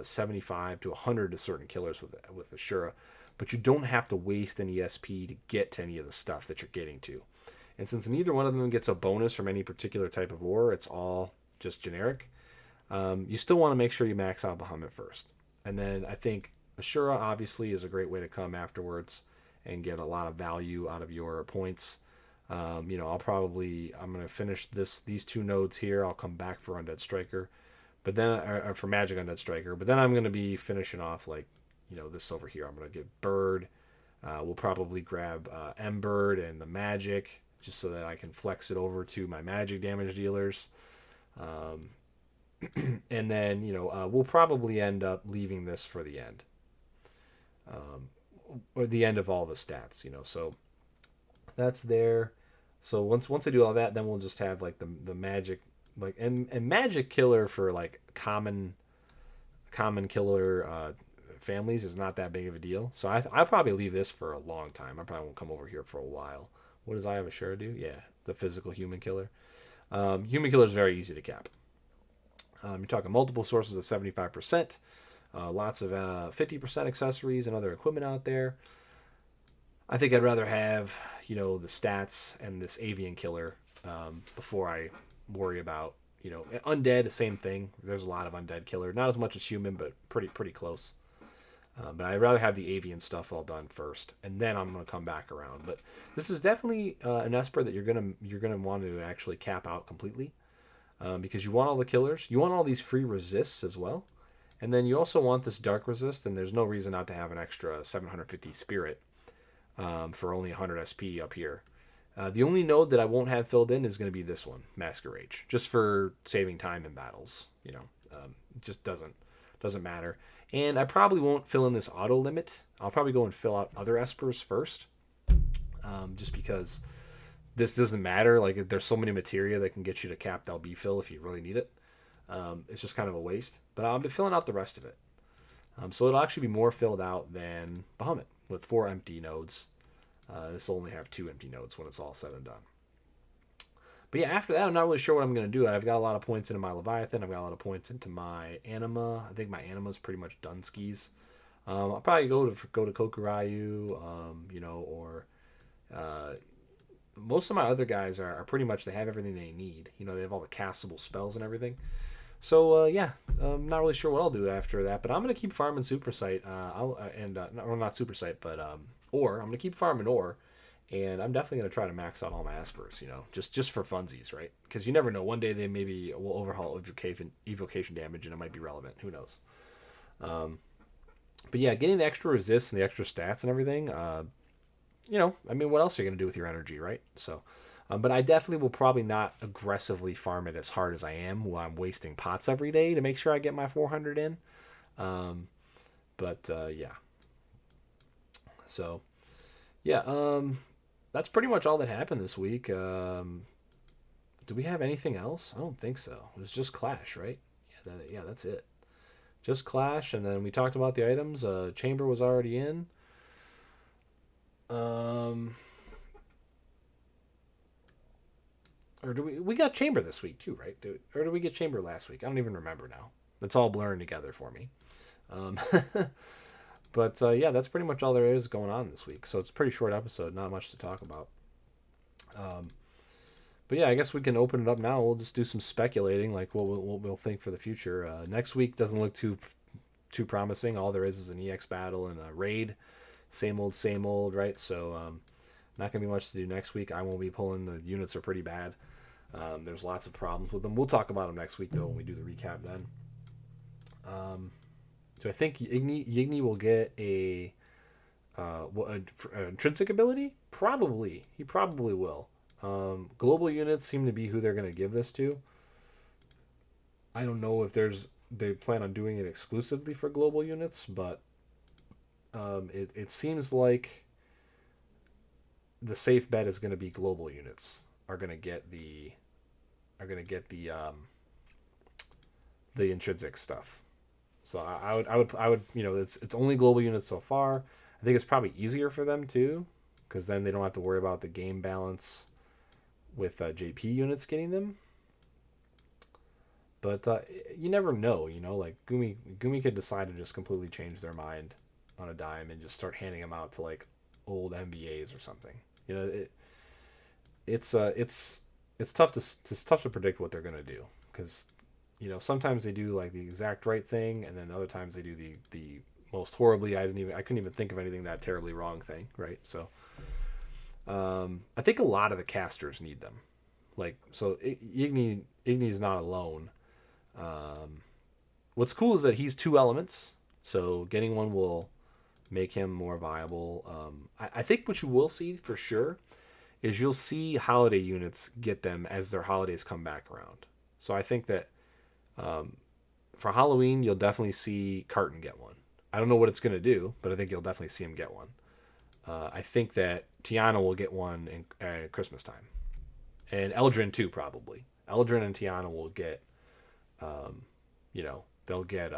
75 to 100 to certain killers with Ashura. But you don't have to waste any SP to get to any of the stuff that you're getting to. And since neither one of them gets a bonus from any particular type of war, it's all just generic. You still want to make sure you max out Bahamut first. And then I think Ashura obviously is a great way to come afterwards and get a lot of value out of your points. I'm going to finish these two nodes here. I'll come back for Undead Striker, but then or for Magic Undead Striker. But then I'm going to be finishing off this over here. I'm going to get Bird. We'll probably grab M-Bird and the Magic just so that I can flex it over to my Magic damage dealers. And then we'll probably end up leaving this for the end, or the end of all the stats. So that's there. So once I do all that, then we'll just have like the magic, like and magic killer for like common killer families is not that big of a deal. So I'll probably leave this for a long time. I probably won't come over here for a while. What does I Have Ashura do? Yeah, the physical human killer. Human killer is very easy to cap. You're talking multiple sources of 75%, lots of 50% accessories and other equipment out there. I think I'd rather have the stats and this avian killer before I worry about undead. The same thing. There's a lot of undead killer, not as much as human, but pretty close. But I'd rather have the avian stuff all done first, and then I'm gonna come back around. But this is definitely an Esper that you're gonna want to actually cap out completely, because you want all the killers, you want all these free resists as well, and then you also want this dark resist. And there's no reason not to have an extra 750 spirit for only 100 SP up here. The only node that I won't have filled in is going to be this one, Masquerade, just for saving time in battles. It just doesn't matter. And I probably won't fill in this auto limit. I'll probably go and fill out other Espers first, just because this doesn't matter. Like, there's so many materia that can get you to cap LB fill if you really need it. It's just kind of a waste. But I'll be filling out the rest of it. So it'll actually be more filled out than Bahamut with 4 empty nodes. This will only have 2 empty nodes when it's all said and done. But yeah, after that, I'm not really sure what I'm going to do. I've got a lot of points into my Leviathan. I've got a lot of points into my Anima. I think my Anima's pretty much done skis. I'll probably go to Kokuryu, or uh, most of my other guys are pretty much, they have everything they need. They have all the castable spells and everything. So yeah, I'm not really sure what I'll do after that, but I'm gonna keep farming Super Sight. Not Super Sight, but Ore. I'm gonna keep farming Ore, and I'm definitely gonna try to max out all my Aspers. Just for funsies, right? Because you never know. One day they maybe will overhaul evocation damage, and it might be relevant. Who knows? But yeah, getting the extra resist and the extra stats and everything. I mean, what else are you gonna do with your energy, right? So. But I definitely will probably not aggressively farm it as hard as I am while I'm wasting pots every day to make sure I get my 400 in. Um, yeah. So, yeah, that's pretty much all that happened this week. Do we have anything else? I don't think so. It was just Clash, right? Yeah, that's it. Just Clash, and then we talked about the items. Chamber was already in. Um, or do we got Chamber this week too, right? Or did we get Chamber last week? I don't even remember now. It's all blurring together for me. Um, but yeah, that's pretty much all there is going on this week. So it's a pretty short episode, not much to talk about. Um, but yeah, I guess we can open it up now. We'll just do some speculating, like what we'll think for the future. Next week doesn't look too promising. All there is an EX battle and a raid. Same old, right? So not gonna be much to do next week. I won't be pulling. The units are pretty bad. There's lots of problems with them. We'll talk about them next week though when we do the recap then. So I think Yigni will get a intrinsic ability. Probably he probably will. Global units seem to be who they're going to give this to. I don't know if they plan on doing it exclusively for global units, but it seems like the safe bet is going to be global units are going to get the the intrinsic stuff. So I would it's only global units so far. I think it's probably easier for them too, because then they don't have to worry about the game balance with JP units getting them. But you never know, like Gumi could decide to just completely change their mind on a dime and just start handing them out to like old MVAs or something. It's tough to predict what they're gonna do, because sometimes they do like the exact right thing, and then other times they do the most horribly I couldn't even think of anything that terribly wrong thing, right? So I think a lot of the casters need them. Like, so Igni's not alone. What's cool is that he's 2 elements, so getting one will make him more viable. I think what you will see for sure is you'll see holiday units get them as their holidays come back around. So I think that for Halloween, you'll definitely see Carton get one. I don't know what it's going to do, but I think you'll definitely see him get one. I think that Tiana will get one at Christmas time. And Eldrin too, probably. Eldrin and Tiana will get, they'll get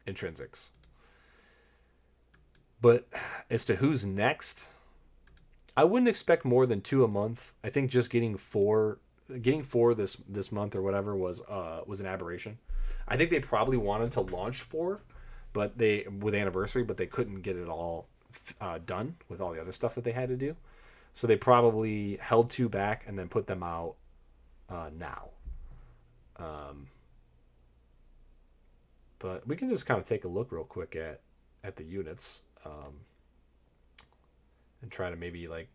intrinsics. But as to who's next, I wouldn't expect more than 2 a month. I think just getting four this month or whatever was an aberration. I think they probably wanted to launch 4, but with anniversary, but they couldn't get it all done with all the other stuff that they had to do. So they probably held 2 back and then put them out now. But we can just kind of take a look real quick at the units and try to maybe like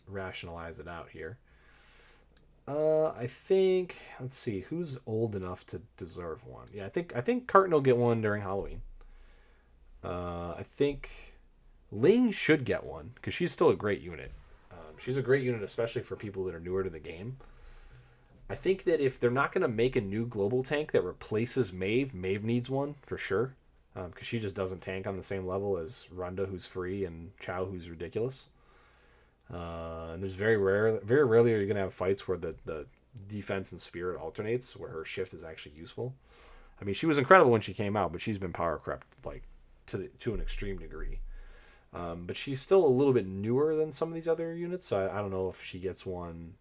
rationalize it out here. I think, let's see, who's old enough to deserve one? Yeah, I think Carton will get one during Halloween. I think Ling should get one because she's still a great unit. She's a great unit, especially for people that are newer to the game. I think that if they're not going to make a new global tank that replaces Maeve needs one for sure, because she just doesn't tank on the same level as Runda, who's free, and Chow, who's ridiculous. And there's very rarely are you going to have fights where the defense and spirit alternates, where her shift is actually useful. I mean, she was incredible when she came out, but she's been power crept like to an extreme degree. But she's still a little bit newer than some of these other units, so I don't know if she gets one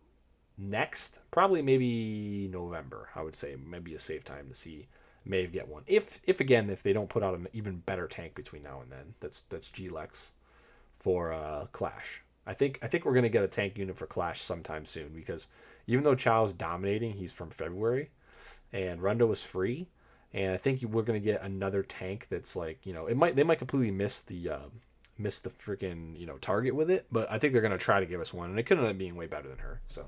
next, probably maybe November. I would say maybe a safe time to see Maeve get one. If again, if they don't put out an even better tank between now and then, that's G-Lex for Clash. I think we're gonna get a tank unit for Clash sometime soon because even though Chow's dominating, he's from February, and Rundo is free, and I think we're gonna get another tank that's like they might completely miss the freaking target with it, but I think they're gonna try to give us one, and it could end up being way better than her. So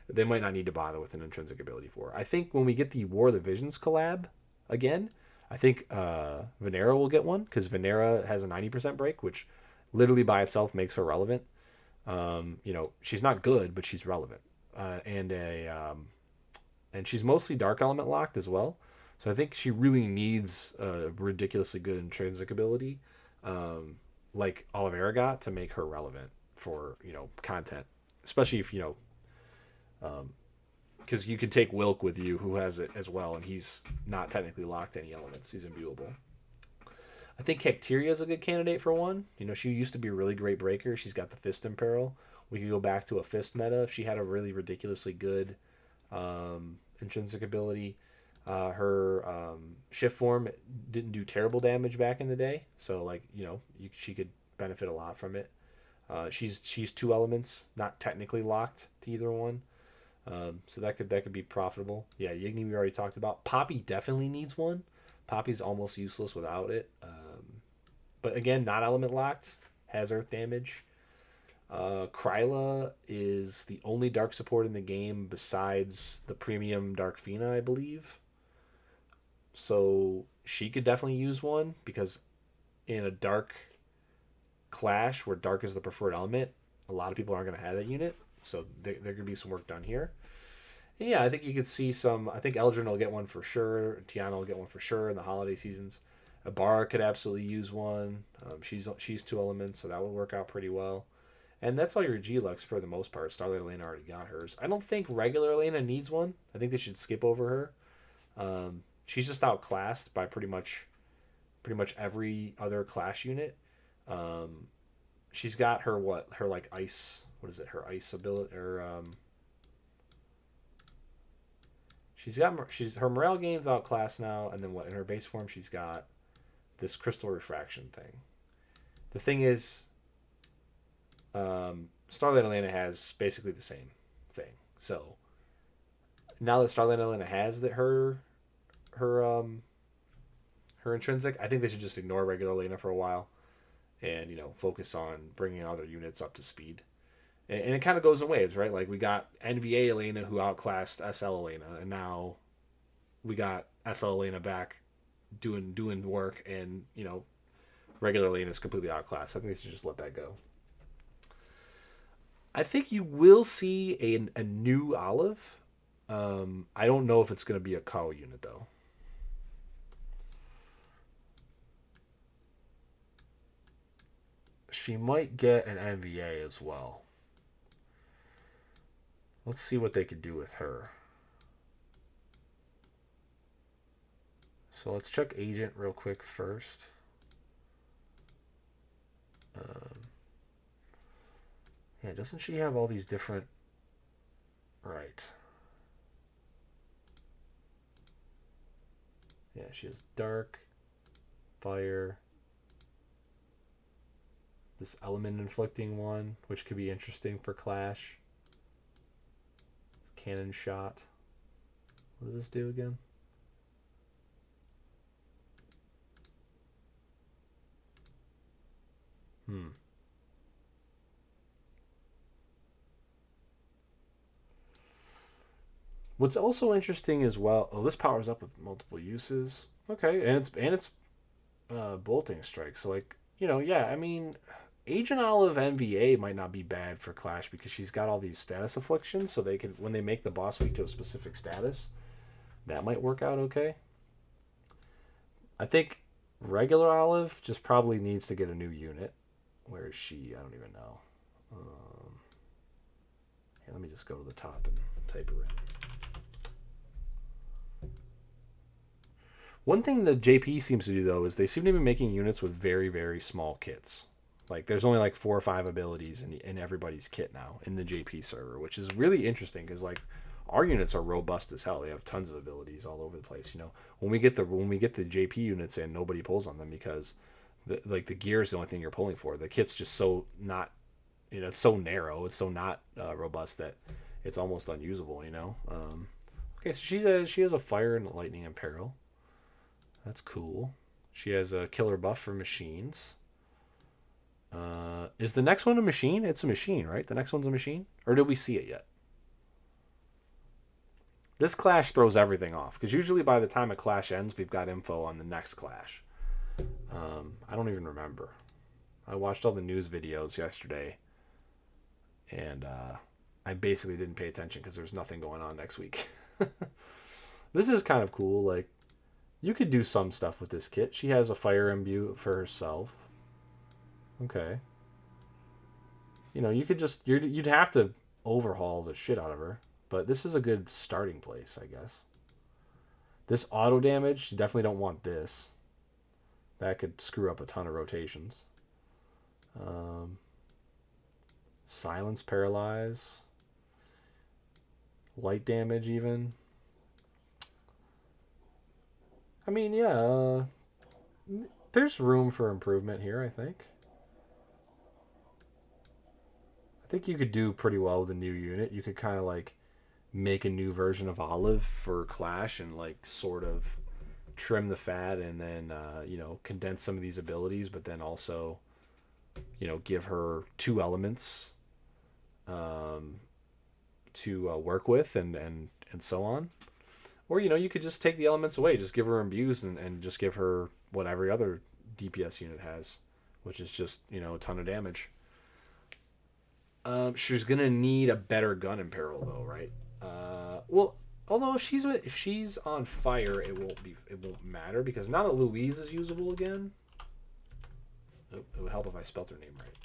they might not need to bother with an intrinsic ability for her. I think when we get the War of the Visions collab again, I think Venera will get one because Venera has a 90% break, which literally by itself makes her relevant. She's not good, but she's relevant, and she's mostly dark element locked as well. So I think she really needs a ridiculously good intrinsic ability, like Oliveira got, to make her relevant for content, especially if because you can take Wilk with you, who has it as well, and he's not technically locked to any elements. He's imbuable. I think Cacteria is a good candidate for one. She used to be a really great breaker. She's got the Fist Imperil. We could go back to a Fist meta if she had a really ridiculously good intrinsic ability. Her shift form didn't do terrible damage back in the day, so she could benefit a lot from it. She's two elements, not technically locked to either one. So that could be profitable. Yeah, Yigni we already talked about. Poppy definitely needs one. Poppy's almost useless without it. But again, not element locked, has earth damage. Kryla is the only dark support in the game besides the premium Dark Fina, I believe. So she could definitely use one because in a dark clash where dark is the preferred element, a lot of people aren't going to have that unit. So there could be some work done here. And yeah, I think you could see some. I think Eldrin will get one for sure. Tiana will get one for sure in the holiday seasons. Ibarra could absolutely use one. She's two elements, so that would work out pretty well. And that's all your G-Lux for the most part. Starlight Elena already got hers. I don't think regular Elena needs one. I think they should skip over her. She's just outclassed by pretty much every other Clash unit. She's got her ice. What is it? Her ice ability. She's her morale gains outclassed now, and then in her base form she's got this crystal refraction thing. The thing is, Starlight Elena has basically the same thing. So now that Starlight Elena has her intrinsic, I think they should just ignore regular Elena for a while, and focus on bringing other units up to speed. And it kind of goes in waves, right? Like we got NVA Elena who outclassed SL Elena, and now we got SL Elena back doing work, and regular Elena is completely outclassed. I think they should just let that go. I think you will see a new Olive. I don't know if it's going to be a CoW unit though. She might get an NVA as well. Let's see what they could do with her. So let's check Agent real quick first. Yeah, doesn't she have all these different... Right. Yeah, she has Dark, Fire, this element inflicting one, which could be interesting for Clash. Cannon shot. What does this do again? What's also interesting as well. Oh, this powers up with multiple uses. Okay, and it's bolting strike. So yeah. I mean, Agent Olive NVA might not be bad for Clash because she's got all these status afflictions, so they can, when they make the boss weak to a specific status, that might work out okay. I think regular Olive just probably needs to get a new unit. Where is she? I don't even know. Here, let me just go to the top and type her in. One thing that JP seems to do though is they seem to be making units with very, very small kits. Like there's only like 4 or 5 abilities in everybody's kit now in the JP server, which is really interesting because like our units are robust as hell. They have tons of abilities all over the place. You know, when we get the JP units in, nobody pulls on them because the gear is the only thing you're pulling for. The kit's just so not, you know, it's so narrow. It's so not robust that it's almost unusable. You know. Okay, so she has a fire and lightning and peril. That's cool. She has a killer buff for machines. Is the next one a machine? It's a machine, right? The next one's a machine? Or did we see it yet? This clash throws everything off, because usually by the time a clash ends, we've got info on the next clash. I don't even remember. I watched all the news videos yesterday, and I basically didn't pay attention because there's nothing going on next week. This is kind of cool. Like, you could do some stuff with this kit. She has a fire imbue for herself. Okay. You know, you could just you'd have to overhaul the shit out of her, but this is a good starting place, I guess. This auto damage, you definitely don't want this. That could screw up a ton of rotations. Silence, paralyze, light damage, even. I mean, yeah, there's room for improvement here, I think. I think you could do pretty well with a new unit. You could kind of like make a new version of Olive for Clash and like sort of trim the fat and then you know, condense some of these abilities, but then also, you know, give her 2 elements to work with and so on. Or, you know, you could just take the elements away, just give her imbues and just give her what every other DPS unit has, which is just, you know, a ton of damage. She's gonna need a better gun in peril though, right? Well, although if she's on fire, it won't matter because now that Louise is usable again, it would help if I spelled her name right.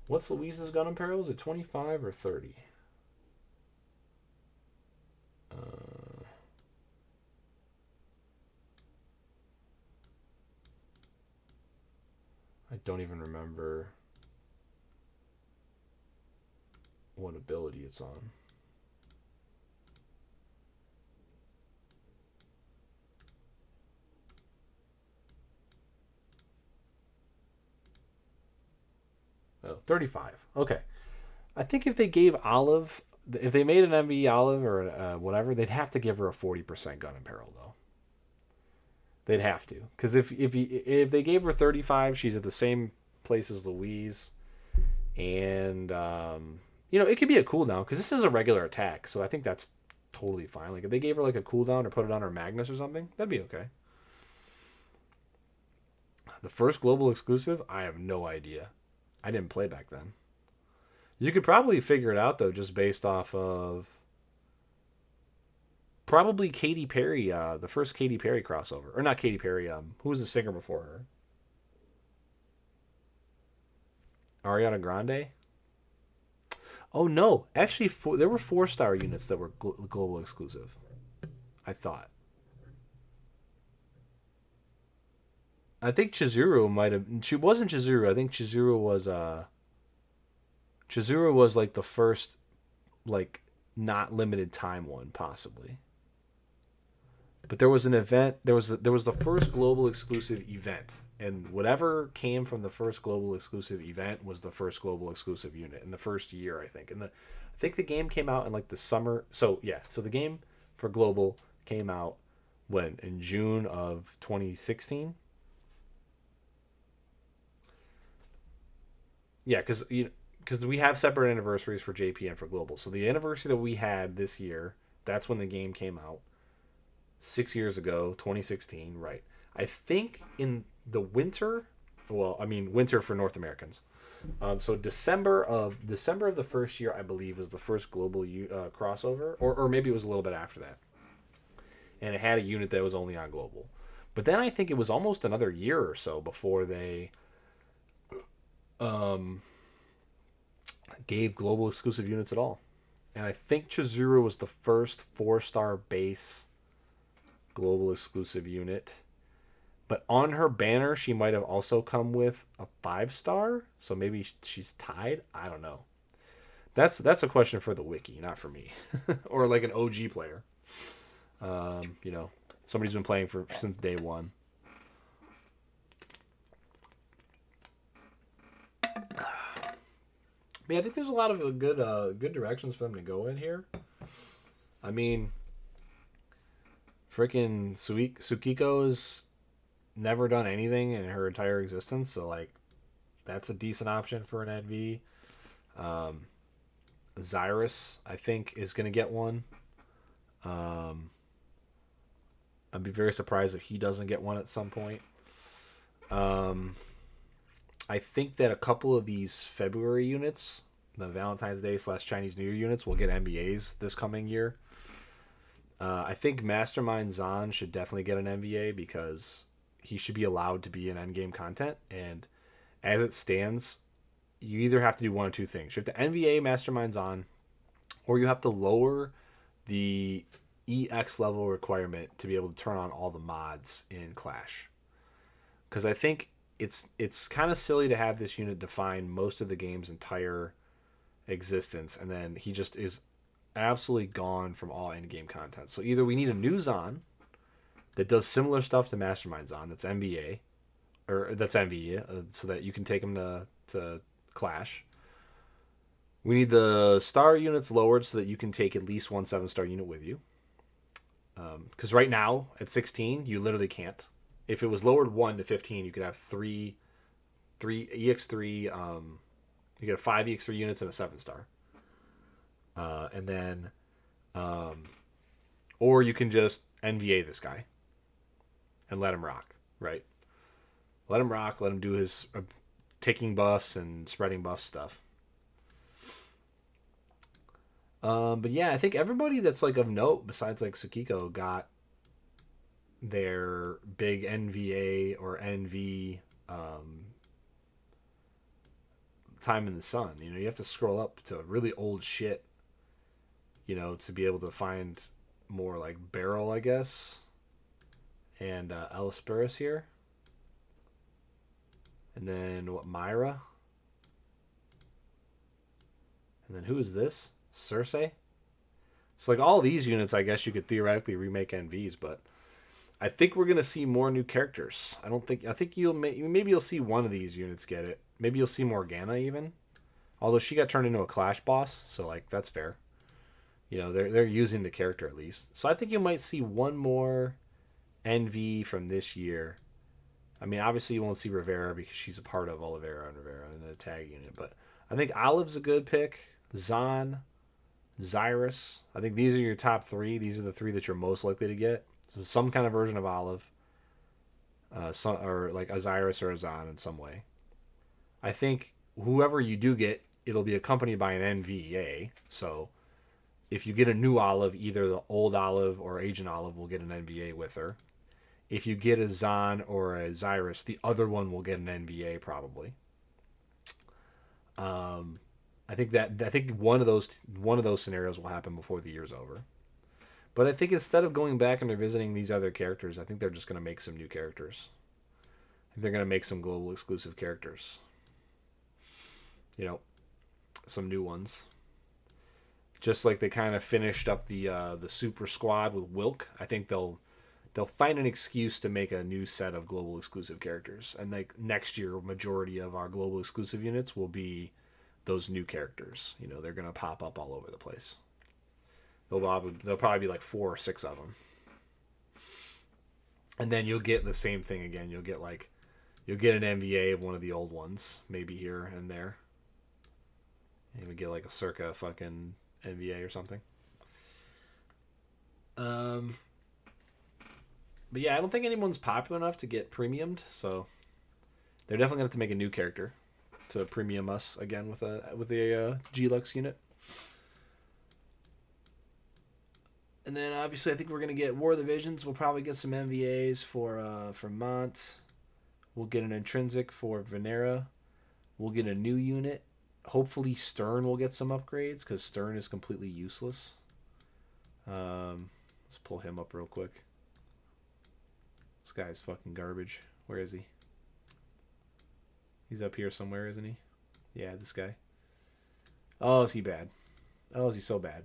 What's Louise's gun in peril? Is it 25 or 30? I don't even remember what ability it's on. Oh, 35. Okay. I think if they gave Olive, if they made an MV Olive or whatever, they'd have to give her a 40% gun in peril though. They'd have to, because if they gave her 35, she's at the same place as Louise, and you know, it could be a cooldown because this is a regular attack, so I think that's totally fine. Like if they gave her like a cooldown or put it on her Magnus or something, that'd be okay. The first global exclusive, I have no idea. I didn't play back then. You could probably figure it out though, just based off of probably Katy Perry, the first Katy Perry crossover, or not Katy Perry. Who was the singer before her? Ariana Grande. Oh no, actually, there were 4-star units that were global exclusive. I thought. I think Jizuru might have. She wasn't Jizuru. I think Jizuru was. Jazoo was like the first, like not limited time one, possibly. But there was an event. There was the first global exclusive event, and whatever came from the first global exclusive event was the first global exclusive unit in the first year, I think. I think the game came out in like the summer. So yeah, so the game for global came out when in June of 2016. Yeah, because we have separate anniversaries for JP and for global. So the anniversary that we had this year, that's when the game came out. 6 years ago, 2016, right? I think in the winter, well, I mean winter for North Americans. So December of the first year, I believe, was the first global crossover, or maybe it was a little bit after that. And it had a unit that was only on global. But then I think it was almost another year or so before they gave global exclusive units at all. And I think Jizuru was the first 4-star base global exclusive unit. But on her banner, she might have also come with a 5-star. So maybe she's tied. I don't know. That's a question for the wiki, not for me, or like an OG player. You know, somebody's been playing for since day one. I mean, I think there's a lot of good directions for them to go in here. I mean, freaking Sukiko's never done anything in her entire existence, so like that's a decent option for an NV. Um, Zyrus, I think, is gonna get one. Um, I'd be very surprised if he doesn't get one at some point. Um, I think that a couple of these February units, the Valentine's Day / Chinese New Year units, will get NVAs this coming year. I think Mastermind Zahn should definitely get an NVA because he should be allowed to be in endgame content. And as it stands, you either have to do one or two things. You have to NVA Mastermind Zahn, or you have to lower the EX level requirement to be able to turn on all the mods in Clash. Because I think it's kind of silly to have this unit define most of the game's entire existence, and then he just is absolutely gone from all end game content. So either we need a new Zahn that does similar stuff to Mastermind Zahn, that's MVA, or that's MVE, so that you can take him to Clash. We need the star units lowered so that you can take at least one 7-star unit with you. Because right now at 16, you literally can't. If it was lowered 1 to 15, you could have three EX3. You get 5 EX3 units and a 7-star. And then, or you can just NVA this guy and let him rock, right? Let him rock. Let him do his taking buffs and spreading buff stuff. But yeah, I think everybody that's like of note besides like Tsukiko got their big NVA or NV time in the sun. You know, you have to scroll up to really old shit, you know, to be able to find more like Beryl, I guess, and Elisperus here. And then what, Myra? And then who is this? Cersei? So like all these units, I guess you could theoretically remake NVs, but I think we're gonna see more new characters. I think maybe you'll see one of these units get it. Maybe you'll see Morgana even, although she got turned into a Clash boss, so like that's fair. You know, they're using the character at least. So I think you might see one more NV from this year. I mean, obviously you won't see Rivera because she's a part of Oliveira and Rivera in the tag unit, but I think Olive's a good pick. Zahn, Zyrus. I think these are your top 3. These are the 3 that you're most likely to get. So some kind of version of Olive, or like a Zyrus or a Zahn in some way. I think whoever you do get, it'll be accompanied by an NVA. So if you get a new Olive, either the old Olive or Agent Olive will get an NVA with her. If you get a Zahn or a Zyrus, the other one will get an NVA probably. I think one of those scenarios will happen before the year's over. But I think instead of going back and revisiting these other characters, I think they're just going to make some new characters. I think they're going to make some global exclusive characters. You know, some new ones. Just like they kind of finished up the Super Squad with Wilk, I think they'll find an excuse to make a new set of global exclusive characters. And like next year, majority of our global exclusive units will be those new characters. You know, they're going to pop up all over the place. There'll probably be like 4 or 6 of them. And then you'll get the same thing again. You'll get an NVA of one of the old ones, maybe here and there. And we get like a circa fucking NVA or something. But yeah, I don't think anyone's popular enough to get premiumed, so they're definitely gonna have to make a new character to premium us again with a G-Lux unit. And then obviously I think we're gonna get War of the Visions. We'll probably get some MVAs for Mont. We'll get an intrinsic for Venera. We'll get a new unit. Hopefully Stern will get some upgrades because Stern is completely useless. Let's pull him up real quick. This guy's fucking garbage. Where is he? He's up here somewhere, isn't he? Yeah, this guy. Oh, is he bad? Oh, is he so bad?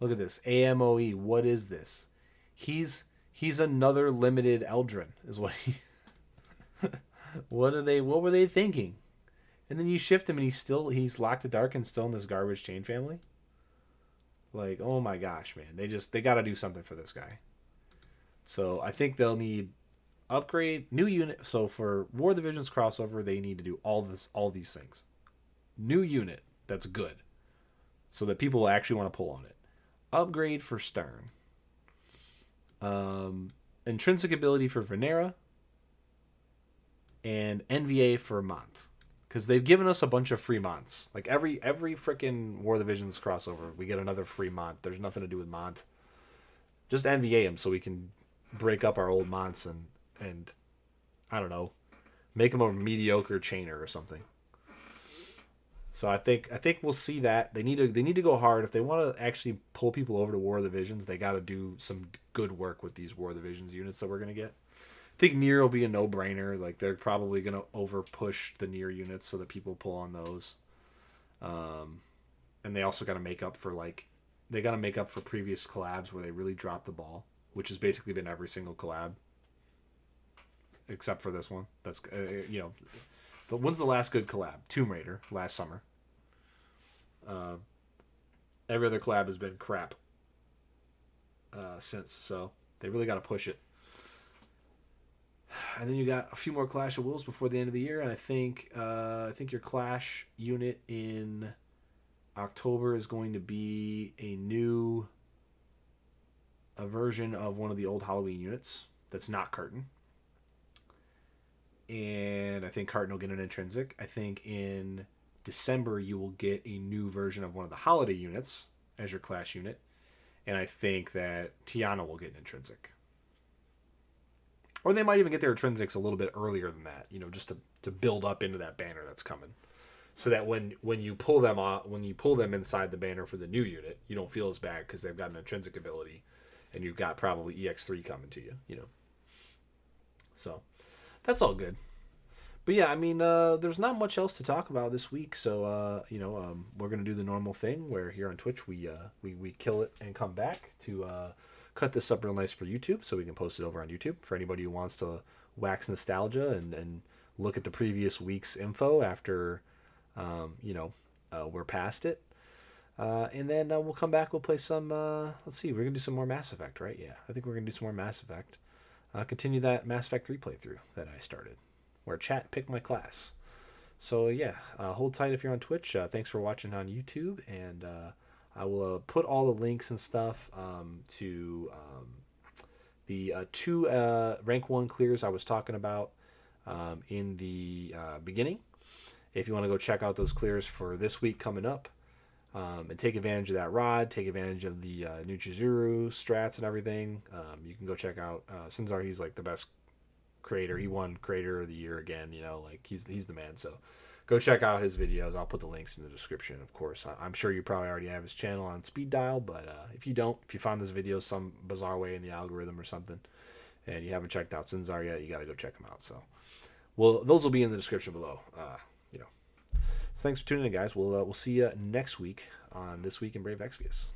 Look at this. AMOE. What is this? He's another limited Eldrin, is what he. What were they thinking? And then you shift him and he's locked to dark and still in this garbage chain family? Like, oh my gosh, man. They gotta do something for this guy. So I think they'll need upgrade, new unit. So for War of the Visions crossover, they need to do all these things. New unit that's good. So that people will actually want to pull on it. Upgrade for Stern. Intrinsic ability for Venera. And NVA for Mont. Because they've given us a bunch of free Monts. Like every freaking War of the Visions crossover, we get another free Mont. There's nothing to do with Mont. Just NVA him so we can break up our old Monts and I don't know, make him a mediocre chainer or something. So I think we'll see that. They need to go hard. If they want to actually pull people over to War of the Visions, they got to do some good work with these War of the Visions units that we're going to get. I think Nier will be a no-brainer. Like they're probably going to over-push the Nier units so that people pull on those. And they also got to make up for previous collabs where they really dropped the ball, which has basically been every single collab except for this one. That's But when's the last good collab? Tomb Raider last summer. Every other collab has been crap since, so they really got to push it. And then you got a few more Clash of Wills before the end of the year, and I think your Clash unit in October is going to be a version of one of the old Halloween units that's not Curtain. And I think Carton will get an intrinsic. I think in December you will get a new version of one of the holiday units as your Clash unit. And I think that Tiana will get an intrinsic. Or they might even get their intrinsics a little bit earlier than that, just to build up into that banner that's coming. So that when you pull them inside the banner for the new unit, you don't feel as bad because they've got an intrinsic ability and you've got probably EX3 coming to you, So that's all good. But yeah, I mean, there's not much else to talk about this week. So, we're going to do the normal thing where here on Twitch, we kill it and come back to cut this up real nice for YouTube so we can post it over on YouTube for anybody who wants to wax nostalgia and look at the previous week's info after, we're past it. And then we'll come back. We'll play some, let's see, we're going to do some more Mass Effect, right? Yeah, I think we're going to do some more Mass Effect. Continue that Mass Effect 3 playthrough that I started, where chat picked my class. So yeah, hold tight if you're on Twitch. Thanks for watching on YouTube, and I will put all the links and stuff to the 2 rank 1 clears I was talking about in the beginning. If you want to go check out those clears for this week coming up, and take advantage of that rod, take advantage of the new Jizuru strats and everything. You can go check out Sinzar. He's like the best creator. He won Creator of the Year again. He's the man. So go check out his videos. I'll put the links in the description, of course. I'm sure you probably already have his channel on speed dial, but if you don't, if you found this video some bizarre way in the algorithm or something, and you haven't checked out Sinzar yet, you got to go check him out. So, those will be in the description below. So thanks for tuning in, guys. We'll see you next week on This Week in Brave Exvius.